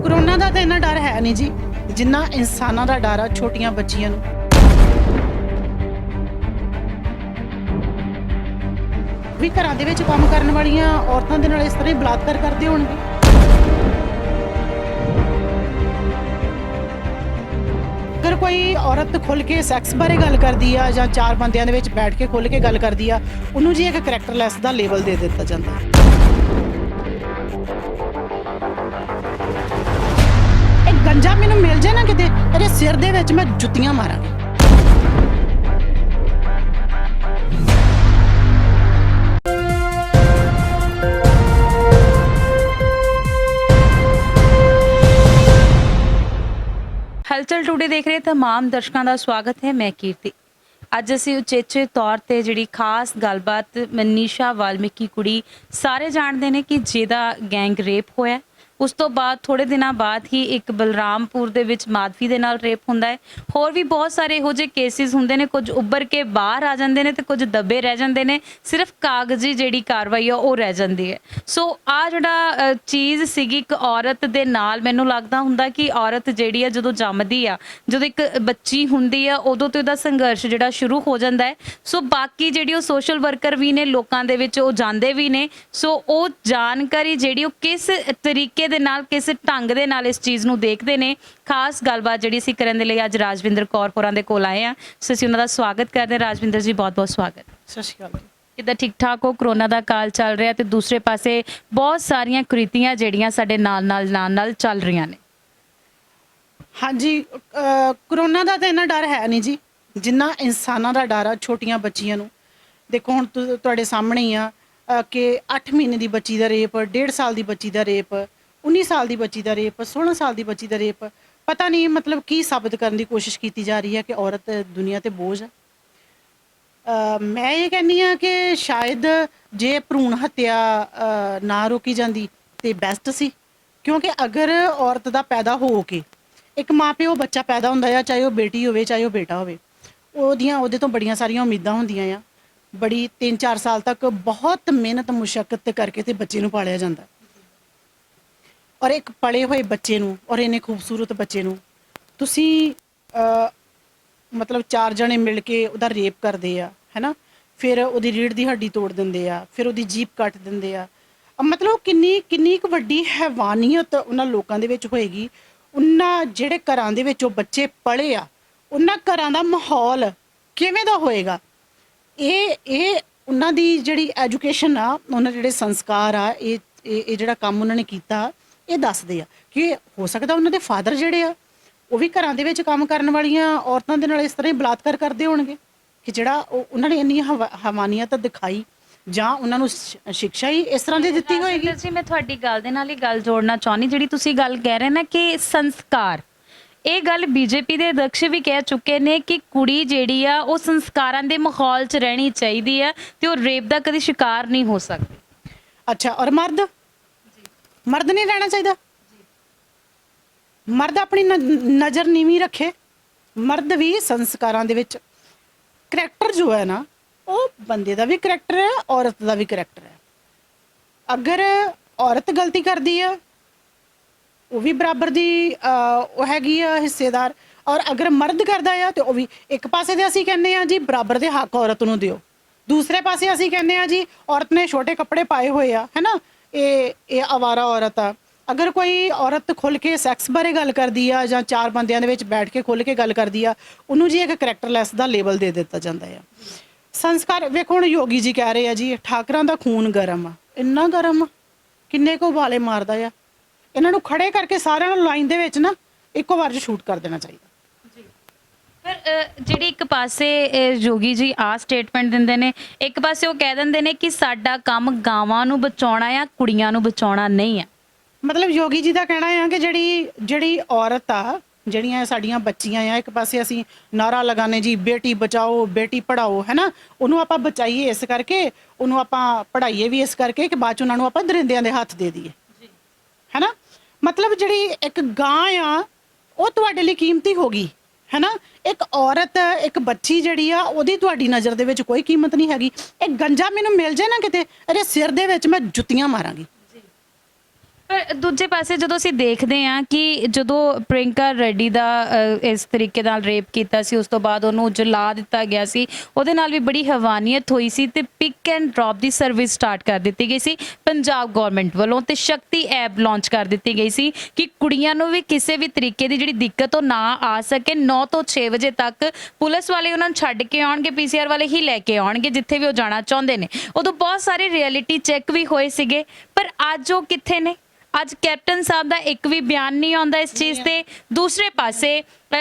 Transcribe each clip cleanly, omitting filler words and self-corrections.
Corona का तो इन्ना डर है नहीं जी जिन्ना इंसानों का डर आ छोटियां बच्चियां नूं। भी घरां दे विच काम करन वालियां औरतां दे नाल इस तरह ही बलात्कार करदे होणगे। अगर कोई औरत खुल के सैक्स बारे गल करदी आ जां चार बंदियां दे विच बैठ के खुल के गल करदी आ उहनूं जी एक करैक्टरलैस दा लेवल दे दित्ता जांदा। गंजा मैनूं मिल जाए ना किते ਇਹਦੇ सिर दे विच मैं जुत्तियां मारांगी। हलचल टूडे देख रहे तमाम दर्शकों का स्वागत है। मैं कीर्ति। ਅੱਜ ਅਸੀਂ ਉਚੇਚੇ ਤੌਰ ਤੇ ਜਿਹੜੀ ਖਾਸ ਗੱਲਬਾਤ ਮਨੀਸ਼ਾ ਵਾਲਮੀਕੀ ਕੁੜੀ ਸਾਰੇ ਜਾਣਦੇ ਨੇ ਕਿ ਜਿਹਦਾ ਗੈਂਗ ਰੇਪ ਹੋਇਆ। ਉਸ ਤੋਂ ਬਾਅਦ ਥੋੜੇ ਦਿਨਾਂ ਬਾਅਦ ਹੀ ਇੱਕ ਬਲਰਾਮਪੁਰ ਦੇ ਵਿੱਚ ਮਾਧਵੀ ਦੇ ਨਾਲ ਰੇਪ ਹੁੰਦਾ ਹੈ। ਹੋਰ ਵੀ ਬਹੁਤ ਸਾਰੇ ਇਹੋ ਜਿਹੇ ਕੇਸਿਸ ਹੁੰਦੇ ਨੇ, ਕੁਝ ਉੱਭਰ ਕੇ ਬਾਹਰ ਆ ਜਾਂਦੇ ਨੇ ਤੇ ਕੁਝ ਦੱਬੇ ਰਹਿ ਜਾਂਦੇ ਨੇ। ਸਿਰਫ ਕਾਗਜ਼ੀ ਜਿਹੜੀ ਕਾਰਵਾਈ ਆ ਉਹ ਰਹਿ ਜਾਂਦੀ ਹੈ। ਸੋ ਆ ਜਿਹੜਾ ਚੀਜ਼ ਸੀਗੀ ਇੱਕ ਔਰਤ ਦੇ ਨਾਲ, ਮੈਨੂੰ ਲੱਗਦਾ ਹੁੰਦਾ ਕਿ ਔਰਤ ਜਿਹੜੀ ਆ ਜਦੋਂ ਜੰਮਦੀ ਆ, ਜਦੋਂ ਇੱਕ ਬੱਚੀ ਹੁੰਦੀ ਆ, ਉਦੋਂ ਤੋਂ ਇਹਦਾ ਸੰਘਰਸ਼ ਜਿਹੜਾ ਸ਼ੁਰੂ ਹੋ ਜਾਂਦਾ ਹੈ। ਸੋ ਬਾਕੀ ਜਿਹੜੀ ਉਹ ਸੋਸ਼ਲ ਵਰਕਰ ਵੀ ਨੇ, ਲੋਕਾਂ ਦੇ ਵਿੱਚ ਉਹ ਜਾਂਦੇ ਵੀ ਨੇ। ਸੋ ਉਹ ਜਾਣਕਾਰੀ ਜਿਹੜੀ ਉਹ ਕਿਸ ਤਰੀਕੇ ਦੇ ਨਾਲ, ਕਿਸ ਢੰਗ ਦੇ ਨਾਲ ਇਸ ਚੀਜ਼ ਨੂੰ ਦੇਖਦੇ ਨੇ, ਖਾਸ ਗੱਲਬਾਤ ਜਿਹੜੀ ਅਸੀਂ ਕਰਨ ਦੇ ਲਈ ਅੱਜ ਰਾਜਵਿੰਦਰ ਕੌਰ ਹੋਰਾਂ ਦੇ ਕੋਲ ਆਏ ਆ। ਸੋ ਅਸੀਂ ਉਹਨਾਂ ਦਾ ਸਵਾਗਤ ਕਰਦੇ ਹਾਂ। ਰਾਜਵਿੰਦਰ ਜੀ, ਬਹੁਤ ਬਹੁਤ ਸਵਾਗਤ। ਸਤਿ ਸ਼੍ਰੀ ਅਕਾਲ। ਕਿੱਦਾਂ, ਠੀਕ ਠਾਕ ਹੋ? ਕਰੋਨਾ ਦਾ ਕਾਲ ਚੱਲ ਰਿਹਾ ਤੇ ਦੂਸਰੇ ਪਾਸੇ ਬਹੁਤ ਸਾਰੀਆਂ ਕੁਰੀਤੀਆਂ ਜਿਹੜੀਆਂ ਸਾਡੇ ਨਾਲ ਚੱਲ ਰਹੀਆਂ ਨੇ। ਹਾਂਜੀ, ਕਰੋਨਾ ਦਾ ਤਾਂ ਇੰਨਾ ਡਰ ਹੈ ਨਹੀਂ ਜੀ ਜਿੰਨਾ ਇਨਸਾਨਾਂ ਦਾ ਡਰ ਆ ਛੋਟੀਆਂ ਬੱਚੀਆਂ ਨੂੰ। ਦੇਖੋ ਹੁਣ ਤੁਹਾਡੇ ਸਾਹਮਣੇ ਹੀ ਆ ਕਿ 8 ਮਹੀਨੇ ਦੀ ਬੱਚੀ ਦਾ ਰੇਪ, 1.5 ਸਾਲ ਦੀ ਬੱਚੀ ਦਾ ਰੇਪ, 19 ਸਾਲ ਦੀ ਬੱਚੀ ਦਾ ਰੇਪ, 16 ਸਾਲ ਦੀ ਬੱਚੀ ਦਾ ਰੇਪ। ਪਤਾ ਨਹੀਂ ਮਤਲਬ ਕੀ ਸਾਬਤ ਕਰਨ ਦੀ ਕੋਸ਼ਿਸ਼ ਕੀਤੀ ਜਾ ਰਹੀ ਹੈ ਕਿ ਔਰਤ ਦੁਨੀਆ ਤੇ ਬੋਝ ਹੈ। ਮੈਂ ਇਹ ਕਹਿੰਦੀ ਹਾਂ ਕਿ ਸ਼ਾਇਦ ਜੇ ਭਰੂਣ ਹੱਤਿਆ ਨਾ ਰੋਕੀ ਜਾਂਦੀ ਤੇ ਬੈਸਟ ਸੀ, ਕਿਉਂਕਿ ਅਗਰ ਔਰਤ ਦਾ ਪੈਦਾ ਹੋ ਕੇ ਇੱਕ ਮਾਂ ਪਿਓ ਬੱਚਾ ਪੈਦਾ ਹੁੰਦਾ ਆ, ਚਾਹੇ ਉਹ ਬੇਟੀ ਹੋਵੇ ਚਾਹੇ ਉਹ ਬੇਟਾ ਹੋਵੇ, ਉਹਦੇ ਤੋਂ ਬੜੀਆਂ ਸਾਰੀਆਂ ਉਮੀਦਾਂ ਹੁੰਦੀਆਂ ਆ। ਬੜੀ 3-4 ਸਾਲ ਤੱਕ ਬਹੁਤ ਮਿਹਨਤ ਮੁਸ਼ੱਕਤ ਕਰਕੇ ਤੇ ਬੱਚੇ ਨੂੰ ਪਾਲਿਆ ਜਾਂਦਾ। ਔਰ ਇੱਕ ਪਲੇ ਹੋਏ ਬੱਚੇ ਨੂੰ, ਔਰ ਇੰਨੇ ਖੂਬਸੂਰਤ ਬੱਚੇ ਨੂੰ ਤੁਸੀਂ ਮਤਲਬ 4 ਜਣੇ ਮਿਲ ਕੇ ਉਹਦਾ ਰੇਪ ਕਰਦੇ ਆ, ਹੈ ਨਾ। ਫਿਰ ਉਹਦੀ ਰੀੜ੍ਹ ਦੀ ਹੱਡੀ ਤੋੜ ਦਿੰਦੇ ਆ, ਫਿਰ ਉਹਦੀ ਜੀਭ ਕੱਟ ਦਿੰਦੇ ਆ। ਮਤਲਬ ਕਿੰਨੀ ਕੁ ਵੱਡੀ ਹੈਵਾਨੀਅਤ ਉਹਨਾਂ ਲੋਕਾਂ ਦੇ ਵਿੱਚ ਹੋਏਗੀ। ਉਹਨਾਂ ਜਿਹੜੇ ਘਰਾਂ ਦੇ ਵਿੱਚ ਉਹ ਬੱਚੇ ਪਲੇ ਆ, ਉਹਨਾਂ ਘਰਾਂ ਦਾ ਮਾਹੌਲ ਕਿਵੇਂ ਦਾ ਹੋਏਗਾ। ਇਹ ਉਹਨਾਂ ਦੀ ਜਿਹੜੀ ਐਜੂਕੇਸ਼ਨ ਆ, ਉਹਨਾਂ ਜਿਹੜੇ ਸੰਸਕਾਰ ਆ, ਇਹ ਜਿਹੜਾ ਕੰਮ ਉਹਨਾਂ ਨੇ ਕੀਤਾ, ਇਹ ਦੱਸਦੇ ਆ ਕਿ ਹੋ ਸਕਦਾ ਉਹਨਾਂ ਦੇ ਫਾਦਰ ਜਿਹੜੇ ਆ ਉਹ ਵੀ ਘਰਾਂ ਦੇ ਵਿੱਚ ਕੰਮ ਕਰਨ ਵਾਲੀਆਂ ਔਰਤਾਂ ਦੇ ਨਾਲ ਇਸ ਤਰ੍ਹਾਂ ਹੀ ਬਲਾਤਕਾਰ ਕਰਦੇ ਹੋਣਗੇ ਕਿ ਜਿਹੜਾ ਉਹਨਾਂ ਨੇ ਇੰਨੀ ਹਵਾਨੀਅਤ ਦਿਖਾਈ ਜਾਂ ਉਹਨਾਂ ਨੂੰ ਸਿੱਖਿਆ ਹੀ ਇਸ ਤਰ੍ਹਾਂ ਦੀ ਦਿੱਤੀ ਹੋਏਗੀ। ਜੀ, ਮੈਂ ਤੁਹਾਡੀ ਗੱਲ ਦੇ ਨਾਲ ਹੀ ਗੱਲ ਜੋੜਨਾ ਚਾਹੁੰਦੀ। ਜਿਹੜੀ ਤੁਸੀਂ ਗੱਲ ਕਹਿ ਰਹੇ ਨਾ ਕਿ ਸੰਸਕਾਰ, ਇਹ ਗੱਲ ਬੀਜੇਪੀ ਦੇ ਅਧਿਕਸ਼ ਵੀ ਕਹਿ ਚੁੱਕੇ ਨੇ ਕਿ ਕੁੜੀ ਜਿਹੜੀ ਆ ਉਹ ਸੰਸਕਾਰਾਂ ਦੇ ਮਾਹੌਲ 'ਚ ਰਹਿਣੀ ਚਾਹੀਦੀ ਆ ਤੇ ਉਹ ਰੇਪ ਦਾ ਕਦੇ ਸ਼ਿਕਾਰ ਨਹੀਂ ਹੋ ਸਕਦੀ। ਅੱਛਾ, ਔਰ ਮਰਦ ਨਹੀਂ ਰਹਿਣਾ ਚਾਹੀਦਾ। ਮਰਦ ਆਪਣੀ ਨਜ਼ਰ ਨੀਵੀਂ ਰੱਖੇ। ਮਰਦ ਵੀ ਸੰਸਕਾਰਾਂ ਦੇ ਵਿੱਚ ਕਰੈਕਟਰ ਜੋ ਹੈ ਨਾ, ਉਹ ਬੰਦੇ ਦਾ ਵੀ ਕਰੈਕਟਰ ਹੈ, ਔਰਤ ਦਾ ਵੀ ਕਰੈਕਟਰ ਹੈ। ਅਗਰ ਔਰਤ ਗਲਤੀ ਕਰਦੀ ਆ, ਉਹ ਵੀ ਬਰਾਬਰ ਦੀ ਉਹ ਹੈਗੀ ਆ ਹਿੱਸੇਦਾਰ। ਔਰ ਅਗਰ ਮਰਦ ਕਰਦਾ ਆ ਤੇ ਉਹ ਵੀ। ਇੱਕ ਪਾਸੇ ਤੇ ਅਸੀਂ ਕਹਿੰਦੇ ਆ ਜੀ ਬਰਾਬਰ ਦੇ ਹੱਕ ਔਰਤ ਨੂੰ ਦਿਓ, ਦੂਸਰੇ ਪਾਸੇ ਅਸੀਂ ਕਹਿੰਦੇ ਆ ਜੀ ਔਰਤ ਨੇ ਛੋਟੇ ਕੱਪੜੇ ਪਾਏ ਹੋਏ ਆ, ਹੈ ਨਾ, ਇਹ ਆਵਾਰਾ ਔਰਤ ਆ। ਅਗਰ ਕੋਈ ਔਰਤ ਖੁੱਲ ਕੇ ਸੈਕਸ ਬਾਰੇ ਗੱਲ ਕਰਦੀ ਆ ਜਾਂ ਚਾਰ ਬੰਦਿਆਂ ਦੇ ਵਿੱਚ ਬੈਠ ਕੇ ਖੁੱਲ ਕੇ ਗੱਲ ਕਰਦੀ ਆ, ਉਹਨੂੰ ਜੀ ਇੱਕ ਕਰੈਕਟਰਲੈਸ ਦਾ ਲੇਬਲ ਦੇ ਦਿੱਤਾ ਜਾਂਦਾ ਆ। ਸੰਸਕਾਰ ਵੇਖੋ, ਹੁਣ ਯੋਗੀ ਜੀ ਕਹਿ ਰਹੇ ਆ ਜੀ ਠਾਕਰਾਂ ਦਾ ਖੂਨ ਗਰਮ ਆ। ਇੰਨਾ ਗਰਮ ਕਿੰਨੇ ਕੁ ਉਬਾਲੇ ਮਾਰਦਾ ਆ। ਇਹਨਾਂ ਨੂੰ ਖੜੇ ਕਰਕੇ ਸਾਰਿਆਂ ਨੂੰ ਲਾਈਨ ਦੇ ਵਿੱਚ ਨਾ ਇੱਕੋ ਵਾਰ 'ਚ ਸ਼ੂਟ ਕਰ ਦੇਣਾ ਚਾਹੀਦਾ। ਪਰ ਜਿਹੜੀ ਇੱਕ ਪਾਸੇ ਯੋਗੀ ਜੀ ਆ ਸਟੇਟਮੈਂਟ ਦਿੰਦੇ ਨੇ, ਇੱਕ ਪਾਸੇ ਉਹ ਕਹਿ ਦਿੰਦੇ ਨੇ ਕਿ ਸਾਡਾ ਕੰਮ ਗਾਵਾਂ ਨੂੰ ਬਚਾਉਣਾ ਆ, ਕੁੜੀਆਂ ਨੂੰ ਬਚਾਉਣਾ ਨਹੀਂ ਆ। ਮਤਲਬ ਯੋਗੀ ਜੀ ਦਾ ਕਹਿਣਾ ਆ ਕਿ ਜਿਹੜੀ ਔਰਤ ਆ, ਜਿਹੜੀਆਂ ਸਾਡੀਆਂ ਬੱਚੀਆਂ ਆ, ਇੱਕ ਪਾਸੇ ਅਸੀਂ ਨਾਰਾ ਲਗਾਉਂਦੇ ਜੀ ਬੇਟੀ ਬਚਾਓ ਬੇਟੀ ਪੜ੍ਹਾਓ, ਹੈ ਨਾ, ਉਹਨੂੰ ਆਪਾਂ ਬਚਾਈਏ ਇਸ ਕਰਕੇ, ਉਹਨੂੰ ਆਪਾਂ ਪੜ੍ਹਾਈਏ ਵੀ ਇਸ ਕਰਕੇ ਕਿ ਬਾਅਦ 'ਚ ਉਹਨਾਂ ਨੂੰ ਆਪਾਂ ਦਰਿੰਦਿਆਂ ਦੇ ਹੱਥ ਦੇ ਦਈਏ, ਹੈ ਨਾ। ਮਤਲਬ ਜਿਹੜੀ ਇੱਕ ਗਾਂ ਆ ਉਹ ਤੁਹਾਡੇ ਲਈ ਕੀਮਤੀ ਹੋ ਗਈ, ਹੈ ਨਾ। ਇੱਕ ਔਰਤ, ਇੱਕ ਬੱਚੀ ਜਿਹੜੀ ਆ, ਉਹਦੀ ਤੁਹਾਡੀ ਨਜ਼ਰ ਦੇ ਵਿੱਚ ਕੋਈ ਕੀਮਤ ਨਹੀਂ ਹੈਗੀ। ਇਹ ਗੰਜਾ ਮੈਨੂੰ ਮਿਲ ਜਾਏ ਨਾ ਕਿਤੇ, ਇਹਦੇ ਸਿਰ ਦੇ ਵਿੱਚ ਮੈਂ ਜੁੱਤੀਆਂ ਮਾਰਾਂਗੀ। ਪਰ ਦੂਜੇ ਪਾਸੇ ਜਦੋਂ ਅਸੀਂ ਦੇਖਦੇ ਹਾਂ ਕਿ ਜਦੋਂ ਪ੍ਰਿੰਕਾ ਰੈਡੀ ਦਾ ਇਸ ਤਰੀਕੇ ਨਾਲ ਰੇਪ ਕੀਤਾ ਸੀ, ਉਸ ਤੋਂ ਬਾਅਦ ਉਹਨੂੰ ਜਲਾ ਦਿੱਤਾ ਗਿਆ ਸੀ, ਉਹਦੇ ਨਾਲ ਵੀ ਬੜੀ ਹੈਵਾਨੀਅਤ ਹੋਈ ਸੀ ਤੇ pick and drop the service start ਕਰ ਦਿੱਤੀ ਗਈ ਸੀ ਪੰਜਾਬ ਗਵਰਨਮੈਂਟ ਵੱਲੋਂ ਤੇ ਸ਼ਕਤੀ ਐਪ ਲਾਂਚ ਕਰ ਦਿੱਤੀ ਗਈ ਸੀ ਕਿ ਕੁੜੀਆਂ ਨੂੰ ਵੀ ਕਿਸੇ ਵੀ ਤਰੀਕੇ ਦੀ ਜਿਹੜੀ ਦਿੱਕਤ ਉਹ ਨਾ ਆ ਸਕੇ। 9 ਤੋਂ 6 ਵਜੇ ਤੱਕ ਪੁਲਿਸ ਵਾਲੇ ਉਹਨਾਂ ਨੂੰ ਛੱਡ ਕੇ ਆਉਣਗੇ, ਪੀਸੀਆਰ ਵਾਲੇ ਹੀ ਲੈ ਕੇ ਆਉਣਗੇ ਜਿੱਥੇ ਵੀ ਉਹ ਜਾਣਾ ਚਾਹੁੰਦੇ ਨੇ। ਉਦੋਂ ਬਹੁਤ ਸਾਰੇ ਰਿਐਲਿਟੀ ਚੈੱਕ ਵੀ ਹੋਏ ਸੀਗੇ, ਪਰ ਅੱਜ ਉਹ ਕਿੱਥੇ ਨੇ? ਅੱਜ ਕੈਪਟਨ ਸਾਹਿਬ ਦਾ ਇੱਕ ਵੀ ਬਿਆਨ ਨਹੀਂ ਆਉਂਦਾ ਇਸ ਚੀਜ਼ ਤੇ। ਦੂਸਰੇ ਪਾਸੇ